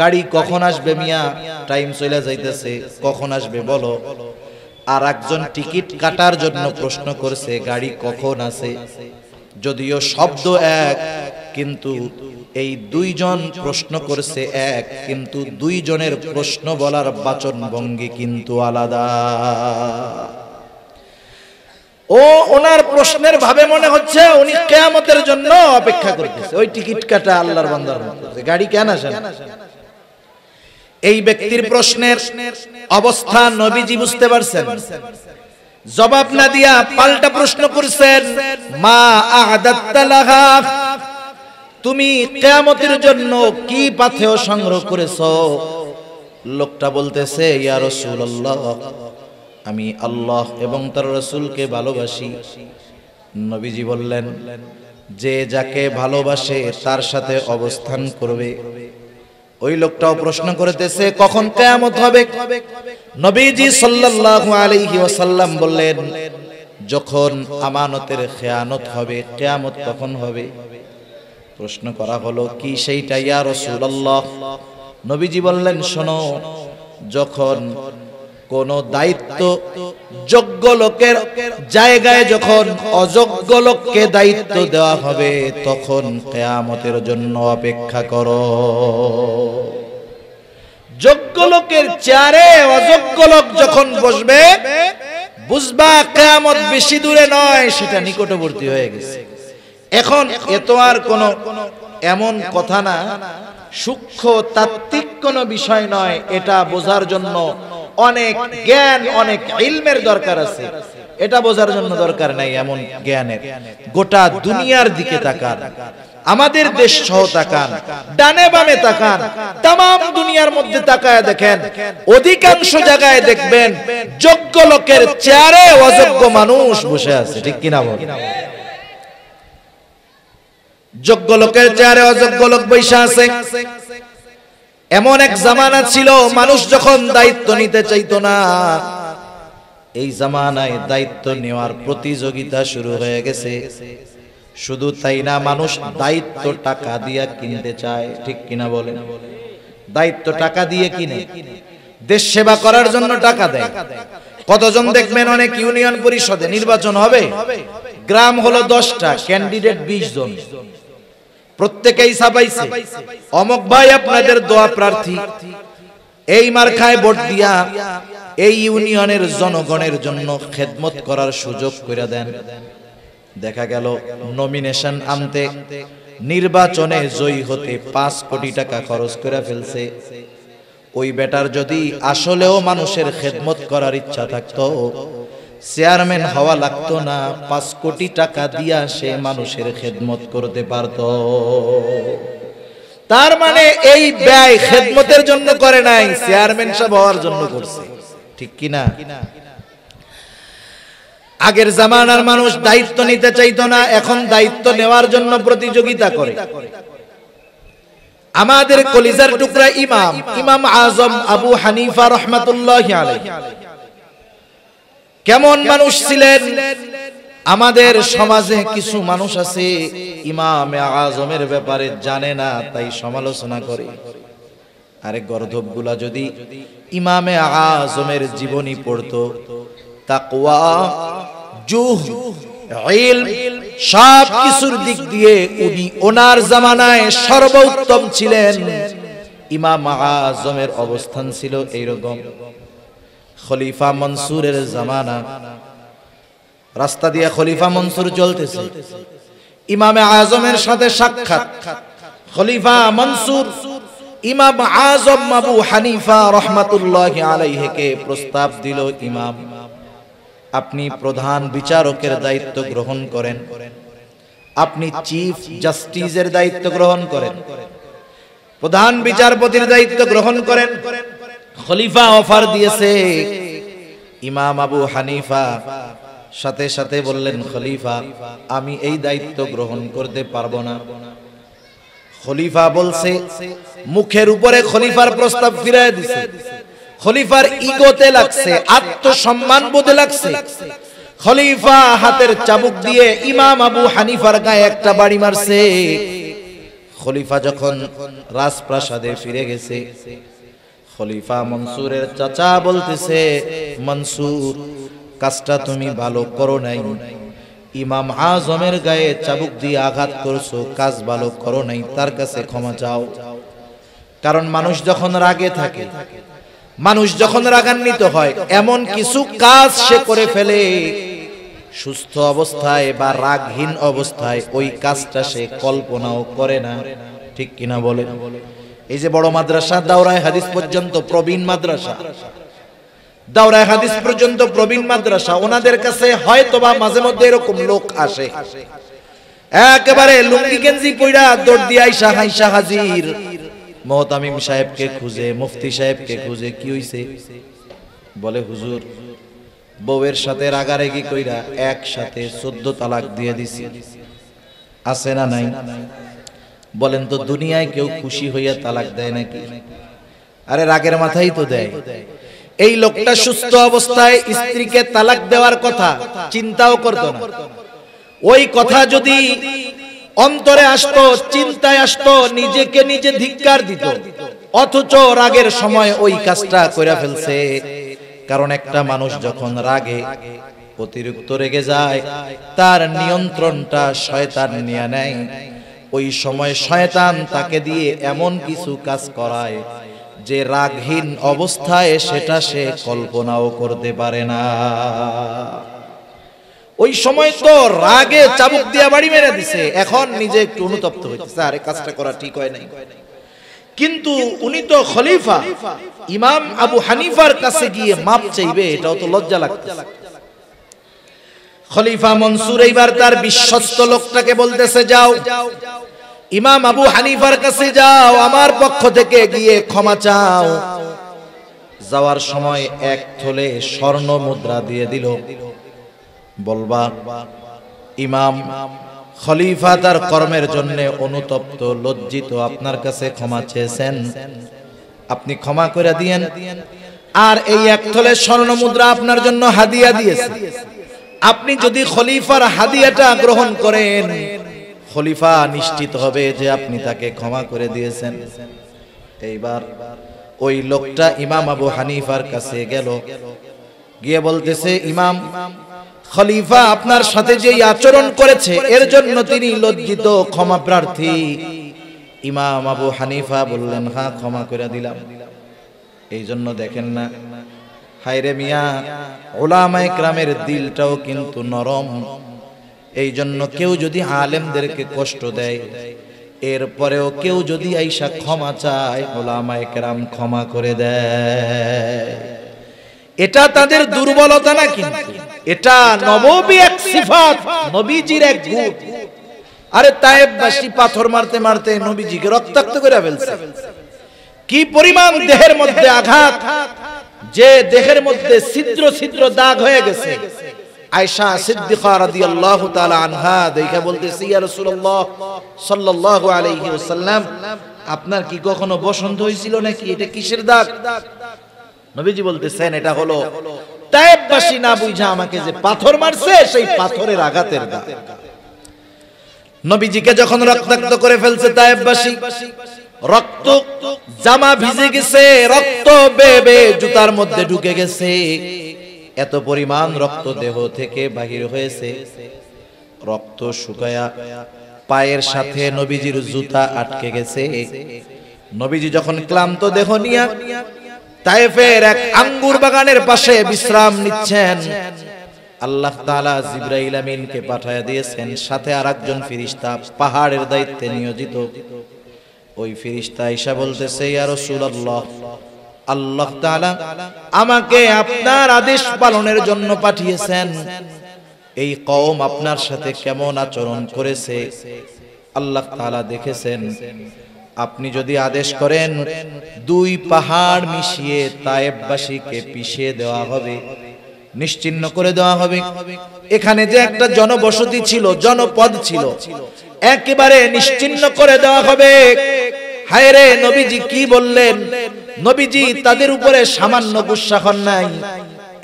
গাড়ি কখন আসবে মিয়া, টাইম চলে যাইতেছে, কখন আসবে বলো। আর একজন টিকিট কাটার জন্য প্রশ্ন করছে গাড়ি কখন আছে। যদিও শব্দ এক, কিন্তু এই দুইজন প্রশ্ন করছে এক, কিন্তু দুইজনের প্রশ্ন বলার বাচন ভঙ্গি কিন্তু আলাদা। ও ওনার প্রশ্নের ভাবে মনে হচ্ছে উনি কিয়ামতের জন্য অপেক্ষা করতেছে, ওই টিকিট কাটা আল্লাহর বান্দার মতো, গাড়ি কেন আসে না। এই ব্যক্তির প্রশ্নের অবস্থা নবীজি বুঝতে পারছেন, জবাব না দিয়া পাল্টা প্রশ্ন করছেন, মা আ'দাত্তা লাহা, তুমি কিয়ামতের জন্য কি পাথেয় সংগ্রহ করেছো? লোকটা বলতেছে, ইয়া রাসূলুল্লাহ, আমি আল্লাহ এবং তার রাসূলকে ভালোবাসি। নবীজি বললেন, যে যাকে ভালোবাসে তার সাথে অবস্থান করবে। ওই লোকটাও প্রশ্ন করতেছে কখন কিয়ামত হবে? নবীজি সাল্লাল্লাহু আলাইহি ওয়াসাল্লাম বললেন, যখন আমানতের খেয়ানত হবে। কিয়ামত কখন হবে? প্রশ্ন করা হলো, কি সেইটা ইয়া রাসূলুল্লাহ? নবীজি বললেন, শোনো, যখন কোন দায়িত্ব যোগ্য লোকের জায়গায় যখন অযোগ্য লোককে দায়িত্ব দেওয়া হবে, তখন কিয়ামতের জন্য অপেক্ষা করো। যোগ্য লোকের চেয়ারে অযোগ্য লোক যখন বসবে, বুঝবা কিয়ামত বেশি দূরে নয়, সেটা নিকটবর্তী হয়ে গেছে। এখন এত আর কোন এমন কথা না, সূক্ষ্ম তাত্ত্বিক কোন বিষয় নয়, এটা বোঝার জন্য অনেক জ্ঞান, অনেক ইলমের দরকার আছে। এটা বোঝার জন্য দরকার নাই এমন জ্ঞানের। গোটা দুনিয়ার দিকে তাকান, আমাদের দেশ সহ তাকান, ডানে বামে তাকান, তামাম দুনিয়ার মধ্যে তাকায় দেখেন, অধিকাংশ জায়গায় দেখবেন যোগ্য লোকের চেয়ারে অযোগ্য মানুষ বসে আছে। ঠিক কিনা বলেন? যোগ্য লোকের চেয়ারে অযোগ্য লোক বসে আছে। এমন এক জামানা ছিল, মানুষ যখন দায়িত্ব নিতে চাইতো না, এই জামানায় দায়িত্ব নেওয়ার প্রতিযোগিতা শুরু হয়ে গেছে। শুধু তাই না, মানুষ দায়িত্ব টাকা দিয়ে কিনতে চায়, ঠিক কিনা বলেন? দায়িত্ব টাকা দিয়ে কিনে, দেশ সেবা করার জন্য টাকা দেয়। কতজন দেখবেন অনেক ইউনিয়ন পরিষদে নির্বাচন হবে, গ্রাম হলো 10টা, ক্যান্ডিডেট 20 জন, প্রত্যেকেই ছাপাইছে অমক ভাই আপনাদের দোয়া প্রার্থী, এই মার্কায় ভোট দিয়া এই ইউনিয়নের জনগণের জন্য খেদমত করার সুযোগ করে দেন। দেখা গেল নমিনেশন আনতে, নির্বাচনে জয়ী হতে 5 কোটি টাকা খরচ করে ফেলছে। ওই বেটার যদি আসলেও মানুষের খেদমত করার ইচ্ছা থাকতো, চেয়ারম্যান হওয়া লাগতো না, 5 কোটি টাকা দিয়া সে মানুষের খেদমত করতে পারত। তার মানে এই ব্যয় খেদমতের জন্য করে নাই, চেয়ারম্যান সাহেব হওয়ার জন্য করছে, ঠিক কিনা? আগের জামানার মানুষ দায়িত্ব নিতে চাইতো না, এখন দায়িত্ব নেওয়ার জন্য প্রতিযোগিতা করে। আমাদের কলিজার টুকরা ইমাম আজম আবু হানিফা রাহমাতুল্লাহি আলাইহি কেমন মানুষ ছিলেন? আমাদের সমাজে কিছু মানুষ আছে ইমামে আজমের ব্যাপারে জানে না, তাই সমালোচনা করে। আরে গর্ধবগুলা যদি ইমামে আজমের জীবনী পড়তো, তাকওয়া, জুহদ, ইলম, সব কিছুর দিক দিয়ে উনি ওনার জামানায় সর্বোত্তম ছিলেন। ইমাম আজমের অবস্থান ছিল এইরকম। খলিফা মনসুরের জামানা, রাস্তা দিয়ে খলিফা মনসুর চলতেছে, ইমামে আজমের সাথে সাক্ষাৎ। খলিফা মনসুর ইমাম আজম আবু হানিফা রাহমাতুল্লাহি আলাইহিকে প্রস্তাব দিল, ইমাম আপনি প্রধান বিচারকের দায়িত্ব গ্রহণ করেন, আপনি চিফ জাস্টিসের দায়িত্ব গ্রহণ করেন, প্রধান বিচারপতির দায়িত্ব গ্রহণ করেন। খলিফা অফার দিয়েছে। ইমাম আবু হানিফা সাথে সাথে বললেন, খলিফা আমি এই দায়িত্ব গ্রহণ করতে পারবো না। খলিফা বলছে, মুখের উপরে খলিফার প্রস্তাব ফিরিয়ে দিছে। খলিফার ইগোতে লাগছে, আত্মসম্মান বোধে লাগছে। খলিফা হাতের চাবুক দিয়ে ইমাম আবু হানিফার গায়ে একটা বাড়ি মারছে। খলিফা যখন রাজপ্রাসাদে ফিরে গেছে, খলিফা মনসুরের চাচা বলতেছে, মনসুর কাজটা তুমি ভালো করো নাই, ইমাম আজমের গায়ে চাবুক দিয়ে আঘাত করছো, কাজ ভালো করো নাই, তার কাছে ক্ষমা চাও। কারণ মানুষ যখন রাগে থাকে, মানুষ যখন রাগান্বিত হয়, এমন কিছু কাজ সে করে ফেলে সুস্থ অবস্থায় বা রাগহীন অবস্থায় ওই কাজটা সে কল্পনাও করে না, ঠিক কিনা বলেন? এই যে বড় মাদ্রাসা দাওরায়ে হাদিস পর্যন্ত প্রবীণ মাদ্রাসা, দাওরায়ে হাদিস পর্যন্ত প্রবীণ মাদ্রাসা, ওনাদের কাছে হয়তোবা মাঝে মধ্যে এরকম লোক আসে, একেবারে লুঙ্গি গেঞ্জি পইরা দৌড় দিয়ে আইসা হাইসা হাজির, মুহতামিম সাহেবকে খুঁজে, মুফতি সাহেবকে খুঁজে। কি হইছে? বলে হুজুর বউয়ের সাথে রাগারাগি কইরা একসাথে 14 তালাক দিয়ে দিছি। আছে না নাই? বলেন তো দুনিয়ায় কেউ খুশি হইয়া তালাক দেয় নাকি? আরে রাগের মাথায় তো দেয়। এই লোকটা সুস্থ অবস্থায় স্ত্রীকে তালাক দেওয়ার কথা চিন্তাও করতো না। ওই কথা যদি অন্তরে আসতো, চিন্তায় আসতো, নিজেকে নিজে ধিক্কার দিত, অথচ রাগের সময় ওই কাজটা কইরা ফেলছে। কারণ একটা মানুষ যখন রাগে অতিরিক্ত রেগে যায়, তার নিয়ন্ত্রণটা শয়তান নিয়ে নেয়। ওই সময় শয়তান তাকে দিয়ে এমন কিছু কাজ করায় যে রাগহীন অবস্থায় সেটা সে কল্পনাও করতে পারে না। ওই সময় তো রাগে চাবুক দিয়া বাড়ি মেরে দিছে, এখন নিজে একটু অনুতপ্ত হইতেছে, আরে কাজটা করা ঠিক হয় নাই। কিন্তু উনি তো খলিফা, ইমাম আবু হানিফার কাছে গিয়ে মাপ চাইবে, এটাও তো লজ্জা লাগতেছে। খলিফা মনসুর এইবার তার বিশ্বস্ত লোকটাকে বলতেছে, যাও ইমাম আবু হানিফার কাছে যাও, আমার পক্ষ থেকে গিয়ে ক্ষমা চাও। যাওয়ার সময় 1 থলে স্বর্ণ মুদ্রা দিয়ে দিল। বলবা ইমাম খলিফা তার কর্মের জন্য অনুতপ্ত, লজ্জিত, আপনার কাছে ক্ষমা চেয়েছেন, আপনি ক্ষমা করে দিয়েন। আর এই 1 থলে স্বর্ণ মুদ্রা আপনার জন্য হাদিয়া দিয়েছে, আপনি যদি খলিফার হাদিয়াটা গ্রহণ করেন খলিফা নিশ্চিত হবে যে আপনি তাকে ক্ষমা করে দিয়েছেন। এইবার ওই লোকটা ইমাম আবু হানিফার কাছে গেল, গিয়ে বলতেছে, ইমাম, খলিফা আপনার সাথে যে আচরণ করেছে এর জন্য তিনি লজ্জিত, ক্ষমা প্রার্থী। ইমাম আবু হানিফা বললেন, হ্যাঁ, ক্ষমা করে দিলাম। এই জন্য দেখেন না, হায়রে মিয়া, উলামায়ে কেরামের দিলটাও কিন্তু নরম। এই জন্য কেউ যদি আলেমদেরকে কষ্ট দেয়, এরপরেও কেউ যদি আইসা ক্ষমা চায়, উলামায়ে কেরাম ক্ষমা করে দেয়। এটা তাদের দুর্বলতা না, কিন্তু এটা নববী এক সিফাত, নবীজির এক গুণ। আরে তায়েববাসী পাথর মারতে মারতে নবীজিকে রক্তাক্ত করে ফেলছে। কি পরিমাণ দেহের মধ্যে আঘাত, যে দেহের মধ্যে ছিদ্র ছিদ্র দাগ হয়ে গেছে। আয়েশা সিদ্দিকা রাদিয়াল্লাহু তাআলা আনহা দেখে বলতেছে, ইয়া রাসূলুল্লাহ সাল্লাল্লাহু আলাইহি ওয়াসাল্লাম, আপনার কি কখনো বসন্ত হয়েছিল নাকি? এটা কিসের দাগ? নবীজি বলতেছেন, এটা হলো তায়েববাসী না বুঝা আমাকে যে পাথর মারছে, সেই পাথরের আঘাতের দাগ। নবীজিকে যখন রক্তাক্ত করে ফেলছে তায়েববাসী, রক্ত জামা ভিজে গেছে, রক্ত বেবে জুতার মধ্যে ঢুকে গেছে, এত পরিমাণ রক্ত দেহ থেকে বাহির হয়েছে। রক্ত শুকায়া পায়ের সাথে নবীজির জুতা আটকে গেছে। নবীজি যখন ক্লান্ত দেহ নিয়া তায়েফের এক আঙ্গুর বাগানের পাশে বিশ্রাম নিচ্ছেন, আল্লাহ তাআলা জিবরাইল আমিনকে পাঠিয়ে দিয়েছেন, সাথে আরেকজন ফেরেশতা পাহাড়ের দায়িত্বে নিয়োজিত। ওই ফেরেশতা আয়েশা বলতেছে, ইয়া রাসূলুল্লাহ, আল্লাহ তাআলা আমাকে আপনার আদেশ পালনের জন্য পাঠিয়েছেন। এই কওম আপনার সাথে কেমন আচরণ করেছে আল্লাহ তাআলা দেখেছেন। আপনি যদি আদেশ করেন, দুই পাহাড় মিশিয়ে তায়েববাসীকে পিষিয়ে দেওয়া হবে, নিশ্চিহ্ন করে দেওয়া হবে। এখানে যে একটা জনবসতি ছিল, জনপদ ছিল, একেবারে নিশ্চিহ্ন করে দেওয়া হবে। হায়রে, নবীজি কি বললেন? নবীজি তাদের উপরে সামান্য গুসা হন নাই,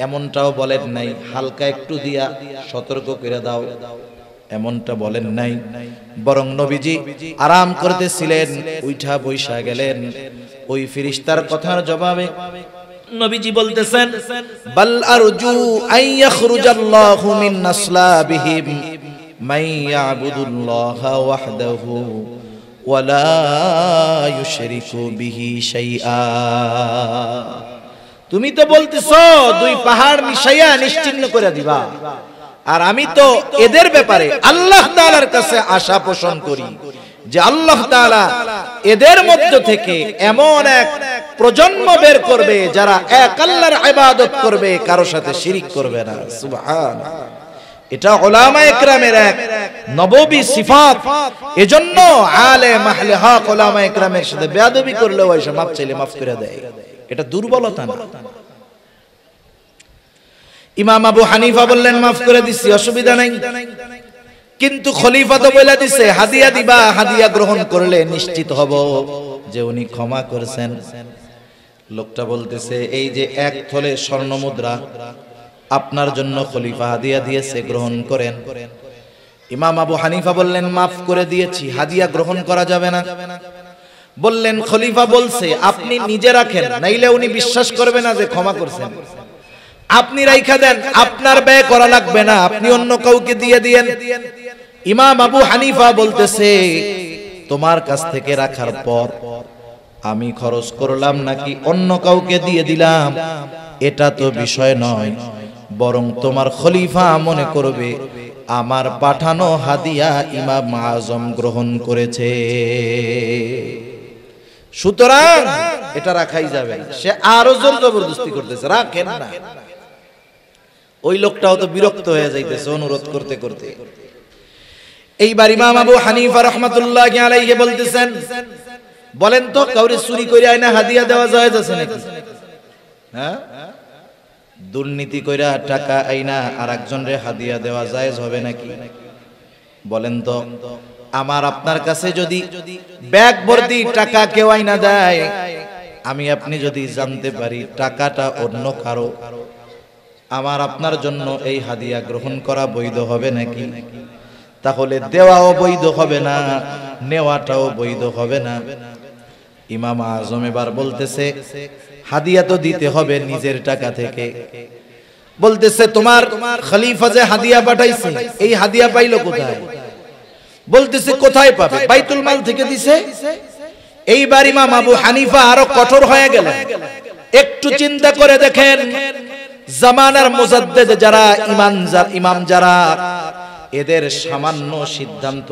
এমনটাও বলেন নাই হালকা একটু দিয়া সতর্ক করে দাও, এমনটা বলেন নাই। বরং নবীজি আরাম করতেছিলেন, উঠা বৈশা গেলেন। ওই ফেরেশতার কথার জবাবে নবীজি বলতেছেন, বাল আরজু আন ইয়াখরুজাল্লাহু মিন আসলাবিহিম মান ইয়াবুদুল্লাহা ওয়াহদাহু ওয়া লা ইউশরিকু বিহি শাইআ। তুমি তো বলতেছো দুই পাহাড় মিশাইয়া নিশ্চিহ্ন করে দিবা, আর আমি তো এদের ব্যাপারে আল্লাহ তাআলার কাছে আশা পোষণ করি যে আল্লাহ তাআলা এদের মধ্য থেকে এমন এক প্রজন্ম বের করবে যারা এক আল্লাহর ইবাদত করবে, কারো সাথে শিরিক করবে না। সুবহানাল্লাহ। এটা উলামায়ে কেরামের এক নববী সিফাত। এজন্য আলেম আহলে হক উলামায়ে কেরামের সাথে বেয়াদবি করলে ওই সব মাফ চাইলে মাফ করে দেয়, এটা দুর্বলতা না। ইমাম আবু হানিফা বললেন, মাফ করে দিছি, অসুবিধা নাই। কিন্তু খলিফা তো বলে দিছে হাদিয়া দিবা, হাদিয়া গ্রহণ করলে নিশ্চিত হব যে উনি ক্ষমা করেছেন। লোকটা বলতেছে, এই যে এক থলে স্বর্ণ মুদ্রা আপনার জন্য খলিফা হাদিয়া দিয়েছে, গ্রহণ করেন। ইমাম আবু হানিফা বললেন, মাফ করে দিয়েছি, হাদিয়া গ্রহণ করা যাবে না। বললেন, খলিফা বলছে আপনি নিজে রাখেন, নাইলে উনি বিশ্বাস করবে না যে ক্ষমা করছেন। আপনি রাইখা দেন, আপনার ব্যয় করা লাগবে না, আপনি অন্য কাউকে দিয়ে দিয়েন। ইমাম আবু হানিফা বলতেছে, তোমার কাছ থেকে রাখার পর আমি খরচ করলাম নাকি অন্য কাউকে দিয়ে দিলাম, এটা তো বিষয় নয়, বরং তোমার খলিফা মনে করবে আমার পাঠানো হাদিয়া ইমাম আজম গ্রহণ করেছে, সুতরাং এটা রাখাই যাবে। সে আরো জোর জবরদস্তি করতেছে, রাখেন না। ওই লোকটাও তো বিরক্ত হয়ে যাইতেছে অনুরোধ করতে করতে। এইবার ইমাম আবু হানিফা রাহমাতুল্লাহি আলাইহি বলতেছেন, বলেন তো কাউরে চুরি করে আয়না হাদিয়া দেওয়া জায়েজ আছে নাকি? হ্যাঁ, দুর্নীতি কইরা টাকা আইনা আরেকজনরে হাদিয়া দেওয়া জায়েজ হবে নাকি? বলেন তো, আমার আপনার কাছে যদি ব্যাগ ভর্তি টাকা কেউ আইনা দেয়, আমি আপনি যদি জানতে পারি টাকাটা অন্য কারো, আমার আপনার জন্য এই হাদিয়া গ্রহণ করা বৈধ হবে নাকি? তাহলে দেওয়াও বৈধ হবে না, নেওয়াটাও বৈধ হবে না। ইমাম আজম এবার বলতেছে হাদিয়া তো দিতে হবে নিজের টাকা থেকে। বলতেছে তোমার খলিফা যে হাদিয়া পাঠাইছে, এই হাদিয়া পাইলো কোথায়? বলতেছে কোথায় পাবে? বাইতুল মাল থেকে দিছে। এইবার ইমাম আবু হানিফা আরো কঠোর হয়ে গেলেন। একটু চিন্তা করে দেখেন, জামানার মুজাদ্দিদ যারা, ইমাম যারা, এদের সামান্য সিদ্ধান্ত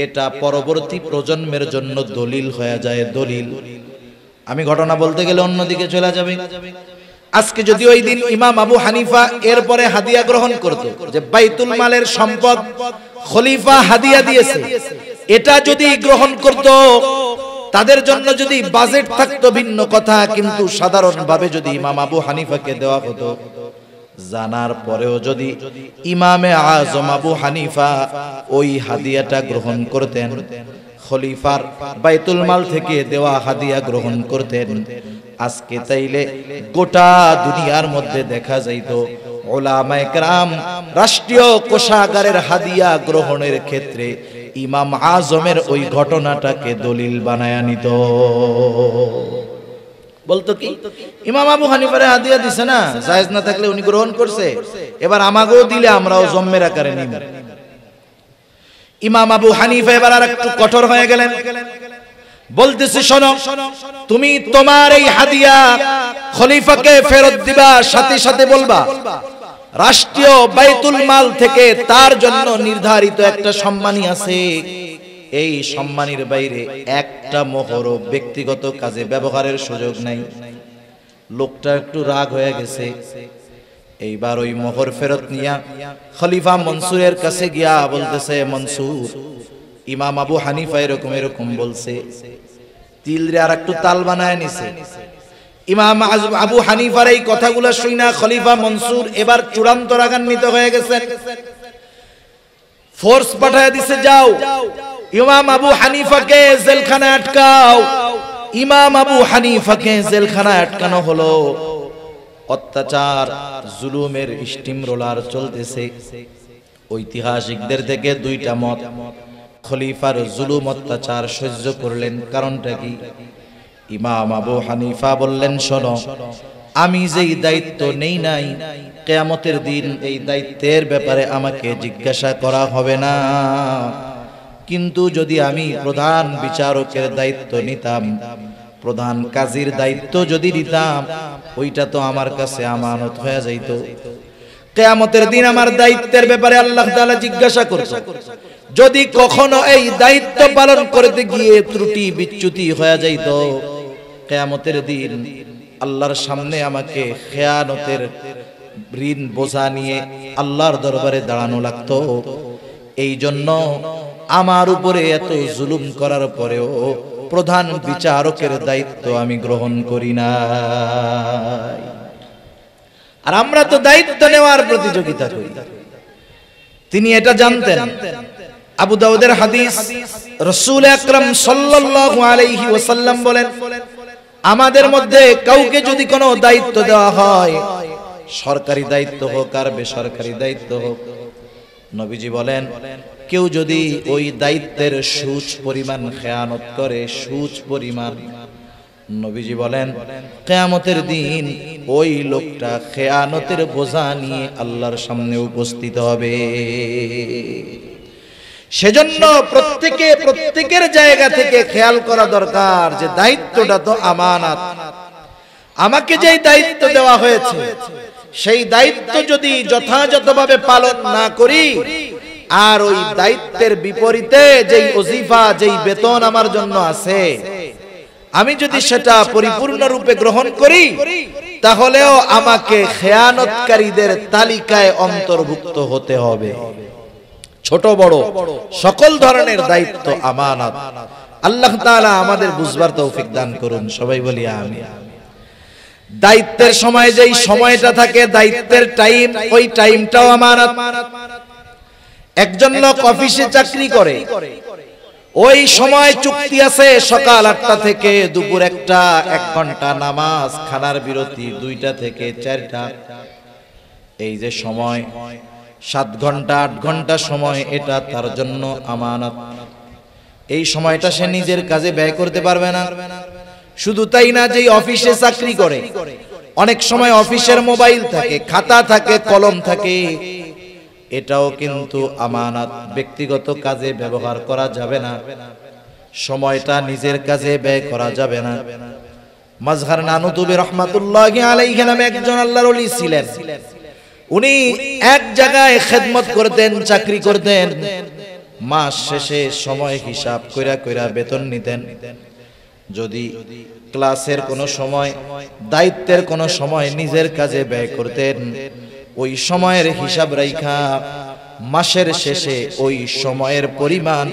এটা পরবর্তী প্রজন্মের জন্য দলিল হয়ে যায়। দলিল, আমি ঘটনা বলতে গেলে অন্যদিকে চলে যাবে। আজকে যদি ওই দিন ইমাম আবু হানিফা এরপরে হাদিয়া গ্রহণ করত, যে বাইতুল মালের সম্পদ খলিফা হাদিয়া দিয়েছে, এটা যদি গ্রহণ করত, তাদের জন্য যদি বাজেট থাকতো ভিন্ন কথা, কিন্তু সাধারণভাবে যদি ইমাম আবু হানিফাকে দেওয়া হতো, জানার পরেও যদি ইমামে আজম আবু হানিফা ওই হাদিয়াটা গ্রহণ করতেন, খলিফার বাইতুল মাল থেকে দেওয়া হাদিয়া গ্রহণ করতেন, আজকে তাইলে গোটা দুনিয়ার মধ্যে দেখা যাইত উলামায়ে কেরাম রাষ্ট্রীয় কোষাগারের হাদিয়া গ্রহণের ক্ষেত্রে ইমাম আজমের ওই ঘটনাটাকে দলিল বানায়া নিত। বলতো কি, ইমাম আবু হানিফারে হাদিয়া দিছে না, জায়েজ না থাকলে উনি গ্রহণ করছে, এবার আমাকেও দিলে আমরাও জম্মের আকারে নিব। ইমাম আবু হানিফা এবার আর একটু কঠোর হয়ে গেলেন। বলতেছে শোনো, তুমি তোমার এই হাদিয়া খলিফাকে ফেরত দিবা, সাথে সাথে বলবা রাষ্ট্রীয় বাইতুল মাল থেকে তার জন্য নির্ধারিত একটা সম্মানী আছে, এই সম্মানীর বাইরে একটা মোহরও ব্যক্তিগত কাজে ব্যবহারের সুযোগ নাই। লোকটা একটু রাগ হয়ে গেছে। এইবার ওই মোহর ফেরত নিয়া খলিফা মনসুরের কাছে গিয়া বলতেছে, মনসুর, ইমাম আবু হানিফা এরকম এরকম বলছে। তিলরে আর একটু তাল বানায় নিছে। ইমাম আবু হানিফার এই কথাগুলো শুনা খলিফা মনসুর এবার চূড়ান্ত রাগান্বিত হয়ে গেছেন। ফোর্স পাঠায় দিছে, যাও ইমাম আবু হানিফাকে জেলখানায় আটকাও। ইমাম আবু হানিফাকে জেলখানায় আটকানো হলো। অত্যাচার জুলুমের স্টিম রোলার চলতেছে। ঐতিহাসিকদের থেকে দুইটা মত। খলিফার জুলুম অত্যাচার সহ্য করলেন, কারণটা কি? ইমাম আবু হানিফা বললেন, শোনো, আমি যেই দায়িত্ব নেই নাই, কিয়ামতের দিন এই দায়িত্বের ব্যাপারে আমাকে জিজ্ঞাসা করা হবে না, কিন্তু যদি আমি প্রধান বিচারকের দায়িত্ব নিতাম, প্রধান কাজীর দায়িত্ব যদি নিতাম, ওইটা তো আমার কাছে আমানত হয়ে যাইত। কিয়ামতের দিন আমার দায়িত্বের ব্যাপারে আল্লাহ তাআলা জিজ্ঞাসা করত। যদি কখনো এই দায়িত্ব পালন করতে গিয়ে ত্রুটি বিচ্যুতি হয়ে যাইত, কিয়ামতের দিন আল্লাহর সামনে আমাকে খেয়ানতের ঋণ বোঝা নিয়ে আল্লাহর দরবারে দাঁড়ানো লাগতো। এই জন্য আমার উপরে এত জুলুম করার পরেও প্রধান বিচারকের দায়িত্ব আমি গ্রহণ করি না। আর আমরা তো দায়িত্ব নেওয়ার প্রতিযোগিতা করি। তিনি এটা জানতেন। আবু দাউদের হাদিস, রাসূল আকরাম সাল্লাল্লাহু আলাইহি ওয়াসাল্লাম বলেন, আমাদের মধ্যে কাউকে যদি কোনো দায়িত্ব দেওয়া হয়, সরকারি দায়িত্ব হোক আর বেসরকারি দায়িত্ব হোক, নবীজি বলেন, কেউ যদি ওই দায়িত্বের সুচ পরিমাণ খেয়ানত করে, সুচ পরিমাণ, নবীজি বলেন কিয়ামতের দিন ওই লোকটা খেয়ানতের বোঝা নিয়ে আল্লাহর সামনে উপস্থিত হবে। সেজন্য প্রত্যেকের জায়গা থেকে খেয়াল করা দরকার যে দায়িত্বটা তো আমানত। আমাকে যেই দায়িত্ব দেওয়া হয়েছে, সেই দায়িত্ব যদি যথাযথভাবে পালন না করি, আর ওই দায়িত্বের বিপরীতে যেই ওজিফা, যেই বেতন আমার জন্য আছে, আমি যদি সেটা পরিপূর্ণরূপে গ্রহণ করি, তাহলেও আমাকে খেয়ানতকারীদের তালিকায় অন্তর্ভুক্ত হতে হবে। ছোট বড় সকল ধরনের দায়িত্ব আমানত। আল্লাহ তাআলা আমাদের বুঝবার তৌফিক দান করুন, সবাই বলি আমিন। দায়িত্বের সময় যেই সময়টা থাকে, দায়িত্বের টাইম, ওই টাইমটাও আমানত। একজন লোক অফিসে চাকরি করে, ওই সময় চুক্তি আছে সকাল 8টা থেকে দুপুর 1টা, 1 ঘন্টা নামাজ, খানার বিরতি 2টা থেকে 4টা। এই যে সময়, 7 ঘন্টা 8 ঘন্টা সময় এটা তার জন্য আমানত। এই সময়টা সে নিজের কাজে ব্যয় করতে পারবে না। শুধু তাই না, যে অফিসে চাকরি করে অনেক সময় অফিসের মোবাইল থাকে, খাতা থাকে, কলম থাকে, এটাও কিন্তু আমানত। ব্যক্তিগত কাজে ব্যবহার করা যাবে না, সময়টা নিজের কাজে ব্যয় করা যাবে না। মাজহার নানুতুবি রহমাতুল্লাহি আলাইহি নামে একজন আল্লাহর ওলি ছিলেন। উনি এক জায়গায় খেদমত করতেন, চাকরি করতেন, মাস শেষে সময় হিসাব কইরা কইরা বেতন নিতেন। যদি ক্লাসের কোনো সময়, দায়িত্বের কোনো সময় নিজের কাজে ব্যয় করতেন, ওই সময়ের হিসাব রাইখা মাসের শেষে ওই সময়ের পরিমাণ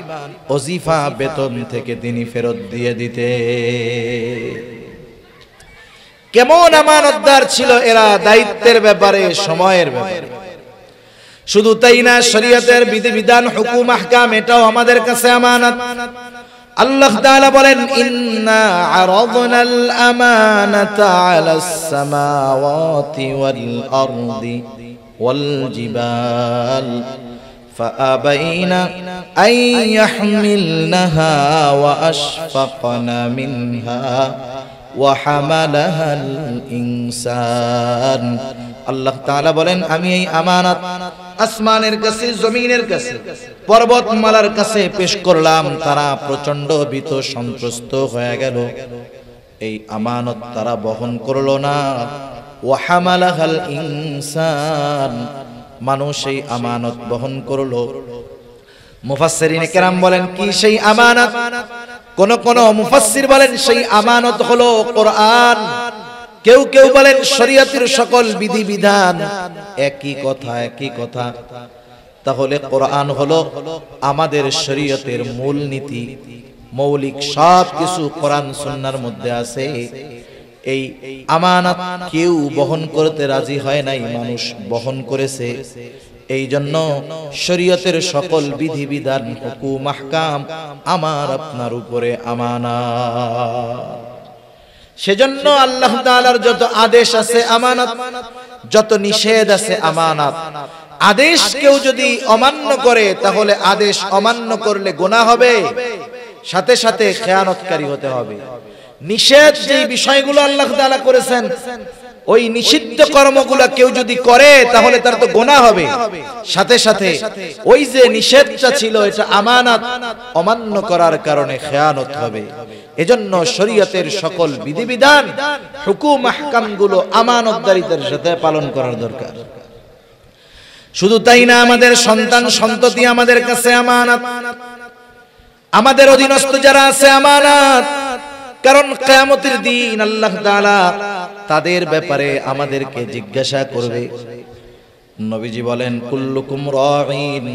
ওজিফা বেতন থেকে তিনি ফেরত দিয়ে দিতে। কেমন আমানতদার ছিল এরা দায়িত্বের ব্যাপারে, সময়ের ব্যাপারে। শুধু তাই না, শরীয়তের বিধিবিধান, হুকুম, আহকাম, এটাও আমাদের কাছে আমানত। আল্লাহ তাআলা বলেন, ইন্না আরাদনাল আমানাতা আলাস সামাওয়াতি ওয়াল আরদি ওয়াল জিবাল ফাআবাইনা আন ইয়াহমিলনাহা ওয়া আশফাকনা মিনহা ওয়া হামালাহাল ইনসান। আল্লাহ তাআলা বলেন, আমি এই আমানত আসমানের কাছে, জমিনের কাছে, পর্বতমালার কাছে পেশ করলাম। তারা প্রচন্ড ভীত সন্ত্রস্ত হয়ে গেল। এই আমানত তারা বহন করলো না। ওয়া হামালাহাল ইনসান, মানুষ এই আমানত বহন করলো। মুফাসসিরিনে কেরাম বলেন, কি সেই আমানত? কোন কোন মুফাসসির বলেন সেই আমানত হলো কোরআন। কেউ কেউ বলেন শরীয়তের সকল বিধিবিধান। একই কথা, একই কথা। তাহলে কোরআন হলো আমাদের শরীয়তের মূল নীতি, মৌলিক সব কিছু কোরআন সুন্নাহর মধ্যে আছে। এই আমানত কেউ বহন করতে রাজি হয় নাই, মানুষ বহন করেছে। এই জন্য শরীয়তের সকল বিধিবিধান, হুকুম, আহকাম আমার আপনার উপরে আমানত। সেজন্য আল্লাহ তাআলার যত আদেশ আছে আমানত, যত নিষেধ আছে আমানত। আদেশ কেউ যদি অমান্য করে, তাহলে আদেশ অমান্য করলে গুনাহ হবে, সাথে সাথে খেয়ানতকারী হতে হবে। নিষেধ যে বিষয়গুলো আল্লাহ তাআলা করেছেন, ওই নিষিদ্ধ কর্মগুলো কেউ যদি করে, তাহলে তার তো গুনাহ হবে, সাথে সাথে ওই যে নিষেধটা ছিল এটা আমানত, অমান্য করার কারণে খেয়ানত হবে। এজন্য শরীয়তের সকল বিধিবিধান, হুকুম, আহকামগুলো আমানতদারিতার সাথে পালন করার দরকার। শুধু তাই না, আমাদের সন্তান সন্ততি আমাদের কাছে আমানত, আমাদের অধীনস্থ যারা আছে আমানত। কারণ কিয়ামতের দিন আল্লাহ তাআলা তাদের ব্যাপারে আমাদেরকে জিজ্ঞাসা করবে। নবীজি বলেন, কুল্লুকুম রাঈন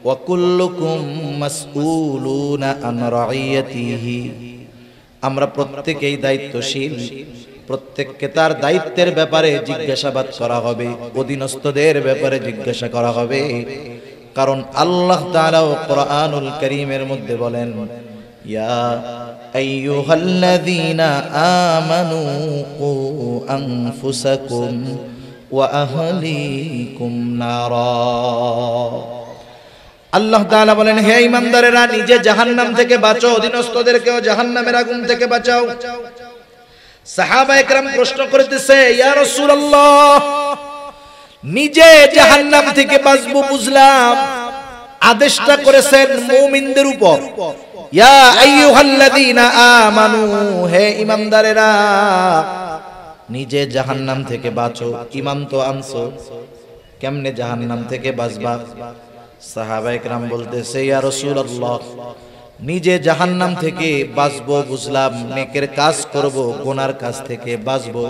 ওয়া কুল্লুকুম মাসউলুনা আন রাইয়াতিহি। আমরা প্রত্যেকেই দায়িত্বশীল, প্রত্যেককে তার দায়িত্বের ব্যাপারে জিজ্ঞাসাবাদ করা হবে, অধীনস্থদের ব্যাপারে জিজ্ঞাসা করা হবে। কারণ আল্লাহ তাআলা কোরআনুল কারীমের মধ্যে বলেন, ইয়া আইয়ুহাল্লাযীনা আমানু কু আনফুসাকুম ওয়া আহলিকুম নারা। আল্লাহ তাআলা বলেন, হে ঈমানদারেরা, নিজে জাহান্নাম থেকে বাঁচো, অধীনস্থদেরকেও জাহান্নামের আগুন থেকে বাঁচাও। সাহাবায়ে কেরাম প্রশ্ন করতেছে, ইয়া রাসূলুল্লাহ, নিজে জাহান্নাম থেকে বাঁচবো বুঝলাম, আদেশটা করেছেন মুমিনদের উপর। ইয়া আইয়ুহাল্লাযীনা আমানু, হে ঈমানদারেরা, নিজে জাহান্নাম থেকে বাঁচো। ঈমান তো আনছো, কেমনে জাহান্নাম থেকে বাঁচবা? সাহাবায়ে কেরাম বলতেছে, ইয়া রাসূলুল্লাহ, নিজে জাহান্নাম থেকে বাঁচবো বুঝলাম, নেকের কাজ করব, গুনার কাজ থেকে বাঁচবো,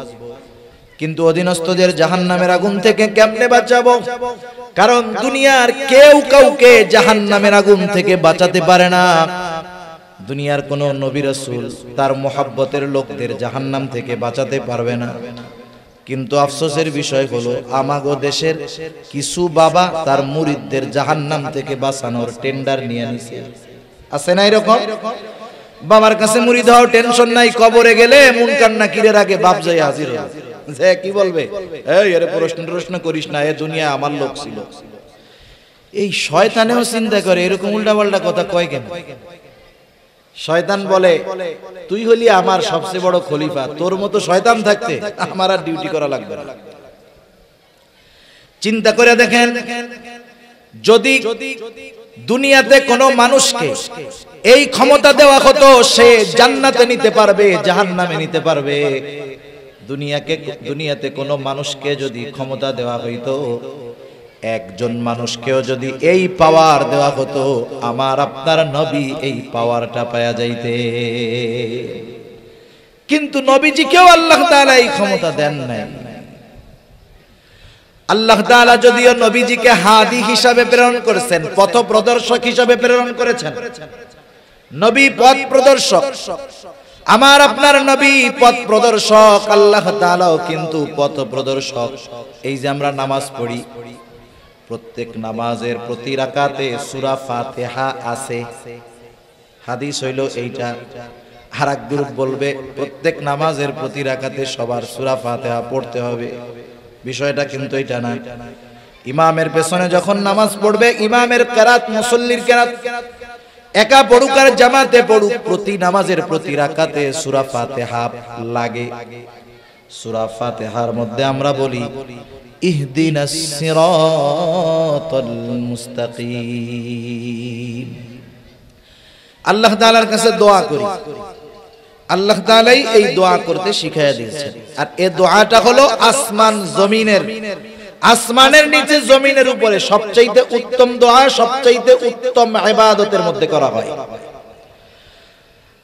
কিন্তু অধীনস্থদের জাহান্নামের আগুন থেকে কেমনে বাঁচাবো? কারণ দুনিয়ার কেউ কাউকে জাহান্নামের আগুন থেকে বাঁচাতে পারে না। দুনিয়ার কোন নবী রাসূল তার মুহাব্বতের লোকদের জাহান্নাম থেকে বাঁচাতে পারবে না। কিন্তু আফসোসের বিষয় হলো, আমাগো দেশের কিছু বাবা তার মুরিদদের জাহান্নাম থেকে বাঁচানোর টেন্ডার নিয়ে নিছে। আছে না এরকম? বাবার কাছে মুরিদ হও, টেনশন নাই, কবরে গেলে মুনকার নাকিরের আগে বাপ যাই হাজির হবে। যে কি বলবে, এই আরে প্রশ্ন করিস না, এ দুনিয়া আমার লোক ছিল, এই শয়তানেও চিন্তা করে এরকম উল্টাপাল্টা কথা কয় কেন? শয়তান বলে তুই হলি আমার সবচেয়ে বড় খলিফা, তোর মতো শয়তান থাকতে আমার আর ডিউটি করা লাগবে না। চিন্তা করে দেখেন, যদি দুনিয়াতে কোনো মানুষকে এই ক্ষমতা দেওয়া হতো সে জান্নাতে নিতে পারবে, জাহান্নামে নিতে পারবে। দুনিয়াতে কোনো মানুষকে যদি ক্ষমতা দেওয়া হইতো, একজন মানুষকেও যদি এই পাওয়ার দেওয়া হতো, আমার আপনার নবী এই পাওয়ারটা পাওয়া যাইতে। কিন্তু নবীজিকেও আল্লাহ তাআলা এই ক্ষমতা দেন নাই। আল্লাহ তাআলা যদিও নবীজিকে হাদি হিসাবে প্রেরণ করেছেন, পথ প্রদর্শক হিসাবে প্রেরণ করেছেন, নবী পথ প্রদর্শক, আমার আপনার নবী পথ প্রদর্শক, আল্লাহ তাআলাও কিন্তু পথ প্রদর্শক। এই যে আমরা নামাজ পড়ি, প্রত্যেক নামাজের প্রতি রাকাতে সূরা ফাতিহা আছে, হাদিস হইল এইটা। আর এক গ্রুপ বলবে প্রত্যেক নামাজের প্রতি রাকাতে সবার সূরা ফাতিহা পড়তে হবে। বিষয়টা কিন্তু এটা না। ইমামের পেছনে যখন নামাজ পড়বে, ইমামের কেরাত মুসল্লির কেরাত একা পড়ুক আর জামাতে পড়ুক, প্রতি নামাজের প্রতি রাকাতে সূরা ফাতিহা লাগে। সূরা ফাতিহার মধ্যে আমরা বলি ইহদিনাস সিরাতাল মুস্তাকিম। আল্লাহ তাআলার কাছে দোয়া করি, আল্লাহ তাআলাই এই দোয়া করতে শিখাইয়া দিয়েছেন। আর এই দোয়াটা হলো আসমান জমিনের, আসমানের নিচে জমিনের উপরে সবচাইতে উত্তম দোয়া, সবচাইতে উত্তম ইবাদতের মধ্যে করা হয়।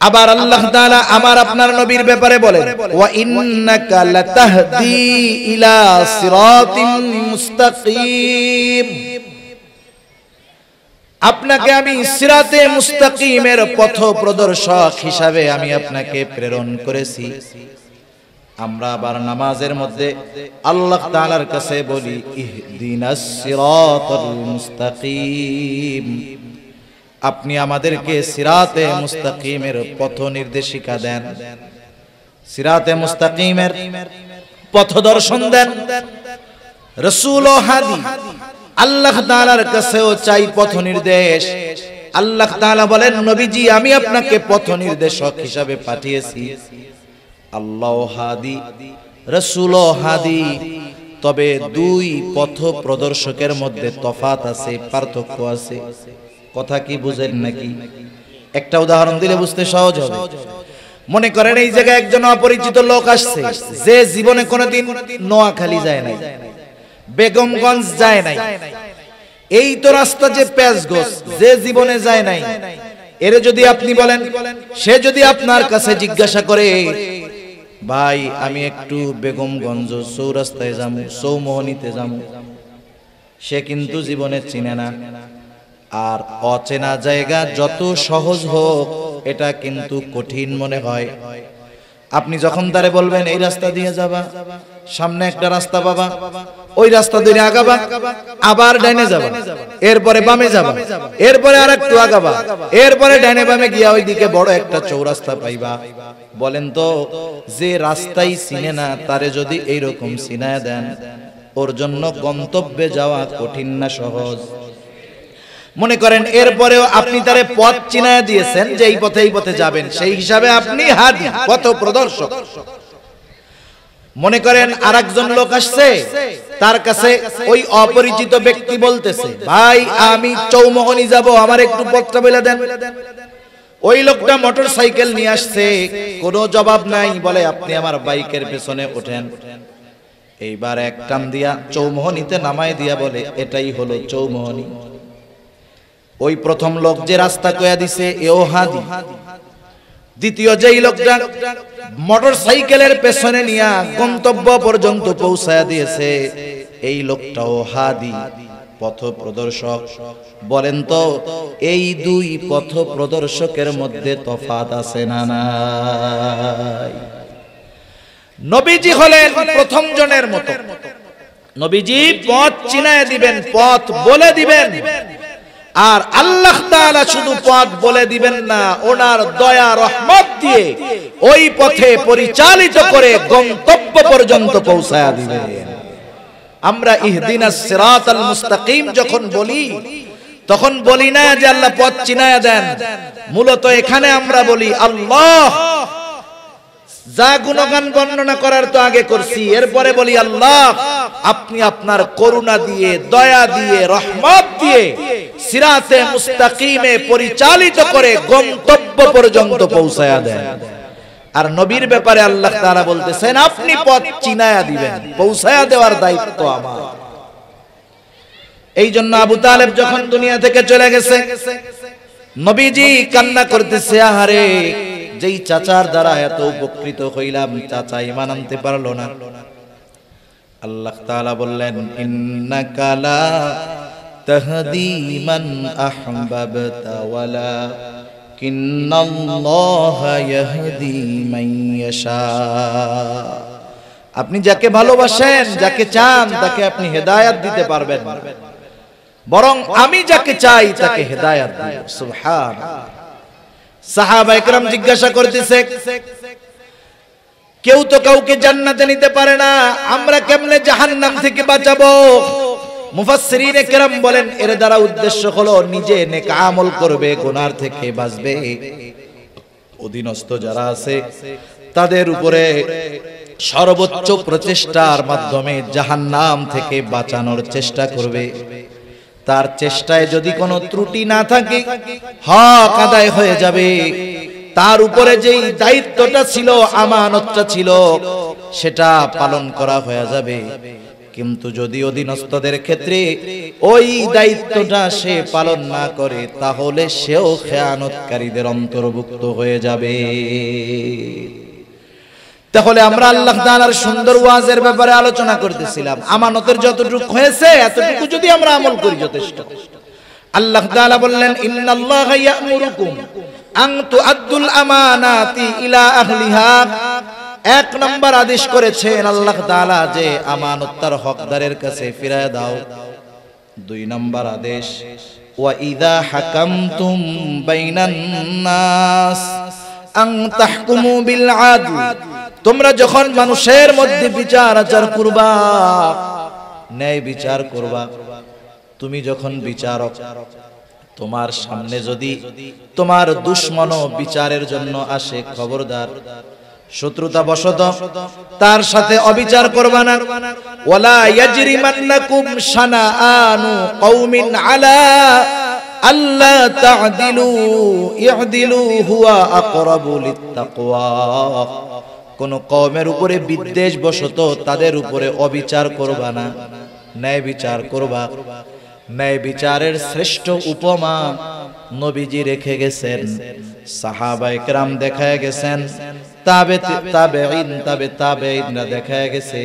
আবার আল্লাহ তাআলা আমার আপনার নবীর ব্যাপারে বলেন, ওয়া ইন্নাকা লাতাহদি ইলা সিরাতিন মুস্তাকিম, আপনাকে আমি সিরাতে মুস্তাকিমের পথ প্রদর্শক হিসাবে আমি আপনাকে প্রেরণ করেছি। আমরা আবার নামাজের মধ্যে আল্লাহ তাআলার কাছে বলি ইহদিনাস সিরাতাল মুস্তাকিম, আপনি আমাদেরকে সিরাতে মুস্তাকিমের পথ নির্দেশিকা দেন, সিরাতে মুস্তাকিমের পথ দর্শন দেন। রাসূল ও হাদি আল্লাহ তাআলার কাছেও চাই পথ নির্দেশ। আল্লাহ তাআলা বলেন, নবীজি আমি আপনাকে পথ নির্দেশক হিসাবে পাঠিয়েছি। আল্লাহ হাদি, রাসূল হাদি, তবে দুই পথ প্রদর্শকের মধ্যে তফাত আছে, পার্থক্য আছে। কথা কি বুঝেন নাকি? একটা উদাহরণ দিলে বুঝতে সহজ হবে। মনে করেন এই জায়গায় একজন অপরিচিত লোক আসছে, যে জীবনে কোনোদিন নোয়াখালী যায় নাই, বেগমগঞ্জ যায় নাই, এই তো রাস্তা যে পেঁচগোছ, যে জীবনে যায় নাই, এর যদি আপনি বলেন, সে যদি আপনার কাছে জিজ্ঞাসা করে ভাই আমি একটু বেগমগঞ্জ চৌরাস্তায় যাবো, চৌমোহনীতে যাবো, সে কিন্তু জীবনে চিনে না। আর অচেনা জায়গা যত সহজ হোক এটা কিন্তু কঠিন মনে হয়। আপনি যখন তারে বলবেন এই রাস্তা দিয়ে যাবা, সামনে একটা রাস্তা পাবা, ওই রাস্তা ধরে আগাবা, আবার ডাইনে যাবা, এরপরে বামে যাবা, এরপরে আরেকটু আগাবা, এরপরে ডাইনে বামে গিয়া ওইদিকে বড় একটা চৌরাস্তা পাইবা। বলেন তো, যে রাস্তাই চিনে না তারে যদি এইরকম চিনায়া দেন, ওর জন্য গন্তব্যে যাওয়া কঠিন না সহজ? মনে করেন এরপরেও আপনি তারে পথ চিনায়া দিয়েছেন যে এই পথে যাবেন, সেই হিসাবে আপনি হাদি, পথ প্রদর্শক। মনে করেন আরেকজন লোক আসছে, তার কাছে ওই অপরিচিত ব্যক্তি বলতেছে ভাই আমি চৌমোহনী যাব, আমার একটু পথটা বলে দেন। ওই লোকটা মোটর সাইকেল নিয়ে আসছে, কোনো জবাব নাই, বলে আপনি আমার বাইকের পেছনে ওঠেন। এইবার এক টান দিয়া চৌমোহনীতে নামায় দিয়া বলে এটাই হলো চৌমোহনী। ওই প্রথম লোক যে রাস্তা কয়া দিছে এও হাদি। দ্বিতীয় যেই লোকটা মোটর সাইকেলের পেছনে নিয়া গন্তব্য পর্যন্ত পৌঁছায়া দিয়েছে, এই লোকটাও হাদি, পথ প্রদর্শক। বলেন তো এই দুই পথ প্রদর্শকের মধ্যে তফাৎ আছে না নাই? নবীজি হলেন প্রথম জনের মতো, নবীজি পথ চিনায় দিবেন, পথ বলে দিবেন। আর আল্লাহ তাআলা শুধু পথ বলে দিবেন না, ওনার দয়া রহমত দিয়ে ওই পথে পরিচালিত করে গন্তব্য পর্যন্ত পৌঁছায়া দিবেন। আমরা ইহদিনাস সিরাতাল মুস্তাকিম যখন বলি, তখন বলি না যে আল্লাহ পথ চিনায়া দেন। মূলত এখানে আমরা বলি আল্লাহ, যা গুণগান বর্ণনা করার তো আগে করছি, এরপরে বলি আল্লাহ আপনি আপনার করুণা দিয়ে, দয়া দিয়ে, রহমত দিয়ে সিরাতে মুস্তাকিমে পরিচালিত করে গন্তব্য পর্যন্ত পৌঁছায়া দেন। আর নবীর ব্যাপারে আল্লাহ তাআলা বলতেছেন আপনি পথ চিনায়া দিবেন, পৌঁছায়া দেওয়ার দায়িত্ব আমার। এই জন্য আবু তালেব যখন দুনিয়া থেকে চলে গেছে, নবীজি কান্না করতেছে, আহারে যেই চাচার দ্বারা এত উপকৃত হইলাম, চাচা ঈমান আনতে পারলো না। আল্লাহ তাআলা বললেন ইন্নাকা লা তাহদি মান আহবাবতা ওয়ালাকিন্নাল্লাহা ইয়াহদি মান ইয়াশা। আপনি যাকে ভালোবাসেন, যাকে চান, তাকে আপনি হেদায়েত দিতে পারবেন, বরং আমি যাকে চাই তাকে হেদায়েত দিই। সুবহানাল্লাহ। সাহাবায়ে কেরাম জিজ্ঞাসা করতেছে, কেউ তো কাউকে জান্নাতে নিতে পারে না, আমরা কেমনে জাহান্নাম থেকে বাঁচাবো? মুফাসসিরিনে কেরাম বলেন এর দ্বারা উদ্দেশ্য হলো নিজে নেক আমল করবে, গুনার থেকে বাঁচবে, অধীনস্থ যারা আছে তাদের উপরে সর্বোচ্চ প্রচেষ্টার মাধ্যমে জাহান্নাম থেকে বাঁচানোর চেষ্টা করবে। তার চেষ্টায় যদি কোনো ত্রুটি না থাকে, হক আদায় হয়ে যাবে। তার উপরে যেই দায়িত্বটা ছিল, আমানতটা ছিল, সেটা পালন করা হয়ে যাবে। কিন্তু যদি অধীনস্থদের ক্ষেত্রে ওই দায়িত্বটা সে পালন না করে, তাহলে সেও খেয়ানতকারীদের অন্তর্ভুক্ত হয়ে যাবে। তাহলে আমরা আল্লাহ তাআলার সুন্দর ওয়াজের ব্যাপারে আলোচনা করতেছিলাম। আমানতের যতটুকু হয়েছে এতটুকু যদি আমরা আমল করি যথেষ্ট। আল্লাহ তাআলা বললেন ইন্নাল্লাহা ইয়া'মুরুকুম আন তুআদ্দুল আমানাতি ইলা আহলিহা। এক নম্বর আদেশ করেছেন আল্লাহ তাআলা যে আমানত তার হকদারের কাছে ফিরিয়ে দাও। দুই নম্বর আদেশ ওয়া ইযা হাকামতুম বাইনান নাস আন তাহকুমু বিল আদল। তোমরা যখন মানুষের মধ্যে বিচার আচার করবা, ন্যায় বিচার করবা, তুমি যখন বিচারক, তোমার সামনে যদি তোমার দুশমন বিচারের জন্য আসে, খবরদার শত্রুতা বশত তার সাথে অবিচার করবা না। ওয়ালা ইয়াজরিমান্নাকুম শানাআনু কওমিন আলা আল্লা তা'দিলু ই'দিলু হুয়া আকরাবু লিত্তাকওয়া। কোন কওমের উপরে বিদ্বেষ বশত তাদের উপরে অবিচার করবা না, ন্যায় বিচার করবা। ন্যায় বিচারের শ্রেষ্ঠ উপমা নবীজি রেখে গেছেন, সাহাবায়ে কেরাম দেখায় গেছেন, তাবেঈনরা দেখায় গেছে,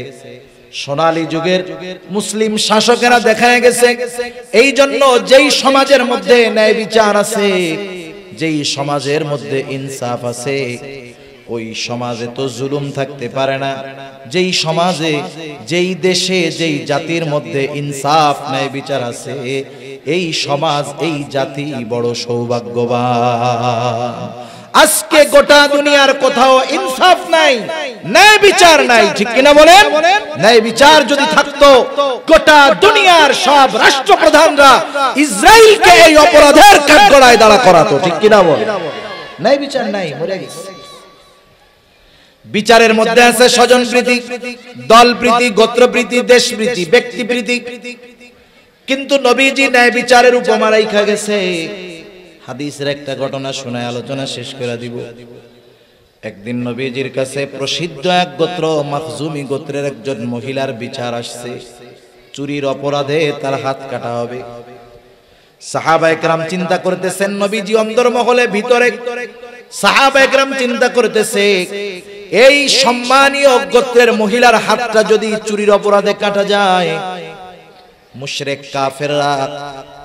সোনালী যুগের মুসলিম শাসকেরা দেখায় গেছে। এই জন্য যেই সমাজের মধ্যে ন্যায় বিচার আছে, যেই সমাজের মধ্যে ইনসাফ আছে, ওই সমাজে তো জুলুম থাকতে পারে না। যেই সমাজে, যেই দেশে, যেই জাতির মধ্যে ইনসাফ ন্যায় বিচার আছে, এই সমাজ, এই জাতি বড় সৌভাগ্যবান। আজকে গোটা দুনিয়ার কোথাও ইনসাফ নাই, ন্যায় বিচার নাই, ঠিক কিনা বলেন? ন্যায় বিচার যদি থাকতো, গোটা দুনিয়ার সব রাষ্ট্রপ্রধানরা ইসরায়েলকে এই অপরাধের কাঠগড়ায় দাঁড়া করাতো, ঠিক কিনা বলেন? ন্যায় বিচার নাই, মরে গেছে। বিচারের মধ্যে আছে স্বজন প্রীতি, দল প্রীতি, গোত্র প্রীতি, দেশ প্রীতি, ব্যক্তি প্রীতি। কিন্তু নবীজি ন্যায় বিচারের উপমা রাইখা গেছে। হাদিসের একটা ঘটনা শোনায় আলোচনা শেষ করে দিব। একদিন নবীজির কাছে প্রসিদ্ধ এক গোত্র, মাখজুমি গোত্রের একজন মহিলার বিচার আসছে। চুরির অপরাধে তার হাত কাটা হবে। সাহাবায়ে কেরাম চিন্তা করতেছেন, নবীজি অন্দরমহলে ভিতরে, সাহাবায়ে কেরাম চিন্তা করতেছে, এই সম্মানীয় গোত্রের মহিলার হাতটা যদি চুরির অপরাধে কাটা যায়, মুশরিক কাফেররা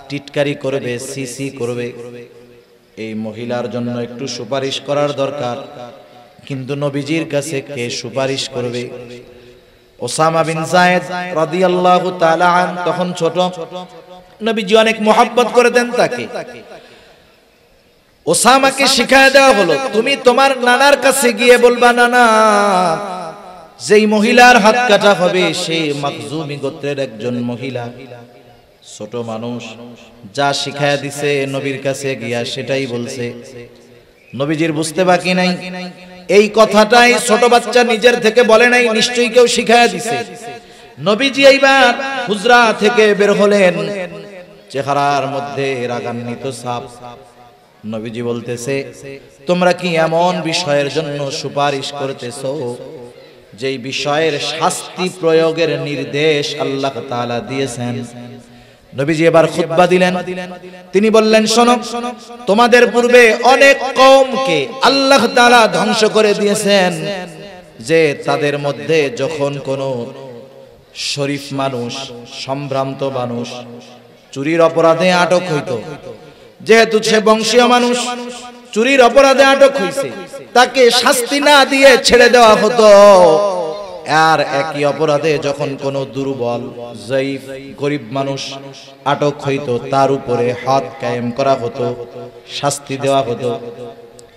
টিটকারি করবে, সিসি করবে। এই মহিলার জন্য একটু সুপারিশ করার দরকার। কিন্তু নবীজির কাছে কে সুপারিশ করবে? ওসামা বিন যায়েদ রাদিয়াল্লাহু তাআলা আন তখন ছোট, নবীজি অনেক মহব্বত করতেন তাকে। ওসামাকে শিখায় দেওয়া হলো, তুমি তোমার নানার কাছে গিয়ে বলবা, নানা যেই মহিলার হাত কাটা হবে সে মাখজুমি গোত্রের একজন মহিলা, ছোট মানুষ, যা শিখায়া দিছে নবীর কাছে গিয়া সেটাই বলছে। নবীজির বুঝতে বাকি নাই, এই কথাটাই ছোট বাচ্চা নিজের থেকে বলে নাই, নিশ্চয়ই কেউ শিখায়া দিছে। নবীজি এইবার হুজরা থেকে বের হলেন, চেহারার মধ্যে রাগান্বিত ছাপ। নবীজি বলতেছে, তোমরা কি এমন বিষয়ের জন্য সুপারিশ করতেছো যেই বিষয়ের শাস্তি প্রয়োগের নির্দেশ আল্লাহ তাআলা দিয়েছেন? নবীজি এবার খুতবা দিলেন, তিনি বললেন, শোনো, তোমাদের পূর্বে অনেক কওমকে আল্লাহ তাআলা ধ্বংস করে দিয়েছেন যে তাদের মধ্যে যখন কোনো শরীফ মানুষ, সম্ভ্রান্ত মানুষ চুরির অপরাধে আটক হইত, যেহেতু সে বংশীয় মানুষ, চুরির অপরাধে আটক হইছে, তাকে শাস্তি না দিয়ে ছেড়ে দেওয়া হতো। আর একই অপরাধে যখন কোনো দুর্বল, জয়ীফ, গরিব মানুষ আটক হইতো, তার উপরে হাত কায়েম করা হতো, শাস্তি দেওয়া হতো।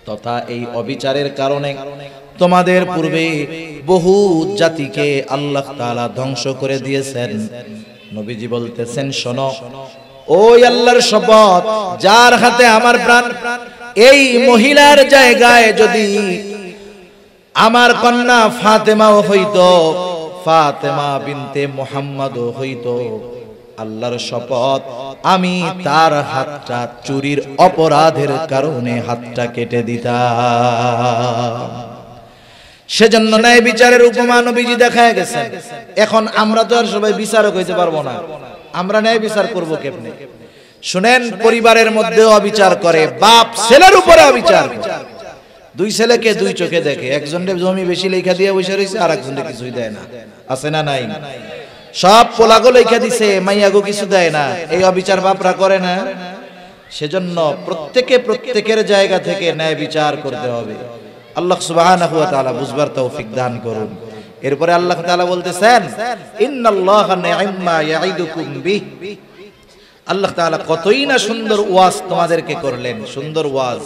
তথা এই অবিচারের কারণে তোমাদের পূর্বে বহু জাতিকে আল্লাহ তাআলা ধ্বংস করে দিয়েছেন। নবীজি বলতেছেন, শোনো, ওই আল্লাহর শপথ, যার হাতে আমার প্রাণ, এই মহিলার জায়গায় যদি আমার কন্যা ফাতেমাও হইতো, ফাতেমা বিনতে মুহাম্মদও হইতো, আল্লাহর শপথ, আমি তার হাতটা চুরির অপরাধের কারণে হাতটা কেটে দিতাম। সেজন্য ন্যায় বিচারের উপমা নবীজি দেখায় গেছেন। এখন আমরা তো আর সবাই বিচারক হইতে পারবো না, আমরা ন্যায় বিচার করব কেমনে? শুনেন, পরিবারের মধ্যে অবিচার করে, বাপ ছেলের উপরে অবিচার করে। দুই ছেলেকে দুই চোখে দেখে, একজনের জমি বেশি লেখা দিয়ে বসে রয়েছে, আর একজনকে কিছুই দেয় না, আছে না নাই? সব পোলাগো লেখা দিছে, মাইয়াগো কিছু দেয় না, এই অবিচার বাপরা করে না? সেজন্য প্রত্যেকের জায়গা থেকে ন্যায় বিচার করতে হবে। আল্লাহ সুবহানাহু ওয়া তাআলা বুঝবার তৌফিক দান করুন। এরপরে আল্লাহ তাআলা বলতেছেন, ইন্নাল্লাহা নি'ম্মা ইয়াইদুকুম বিহ। আল্লাহ তাআলা কতই না সুন্দর ওয়াজ তোমাদেরকে করলেন, সুন্দর ওয়াজ।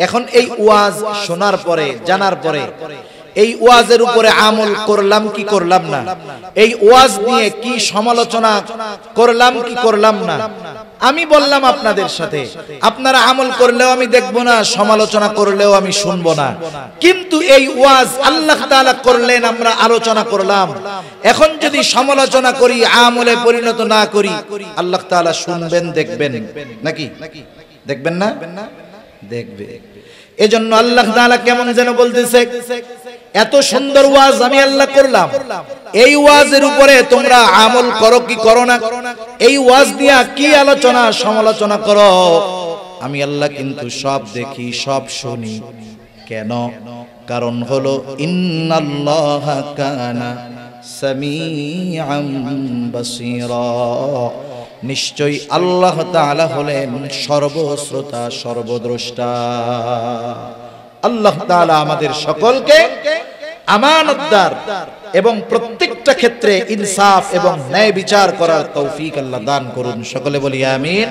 এখন এই ওয়াজ শোনার পরে, জানার পরে, এই ওয়াজের উপরে আমল করলাম কি করলাম না, এই ওয়াজ নিয়ে কি সমালোচনা করলাম কি করলাম না, আমি বললাম আপনাদের সাথে, আপনারা আমল করলেও আমি দেখব না, সমালোচনা করলেও আমি শুনবো না। কিন্তু এই ওয়াজ আল্লাহ তাআলা করলেন, আমরা আলোচনা করলাম, এখন যদি সমালোচনা করি, আমলে পরিণত না করি, আল্লাহ তাআলা শুনবেন, দেখবেন নাকি? দেখবেন না? দেখবে। এজন্য আল্লাহ তাআলা কেমন যেন বলতেছে, এত সুন্দর ওয়াজ আমি আল্লাহ করলাম, এই ওয়াজের উপরে তোমরা আমল করো কি করো না, এই ওয়াজ দিয়া কি আলোচনা সমালোচনা করো, আমি আল্লাহ কিন্তু সব দেখি, সব শুনি। কেন? কারণ হলো, ইন্নাল্লাহা কানা সামিআম বাসীরা, নিশ্চয়ই আল্লাহ তাআলা হলেন সর্বশ্রোতা, সর্বদ্রষ্টা। আল্লাহ তাআলা আমাদের সকলকে আমানতদার এবং প্রত্যেকটা ক্ষেত্রে ইনসাফ এবং ন্যায় বিচার করার তৌফিক আল্লাহ দান করুন। সকলে বলি আমিন।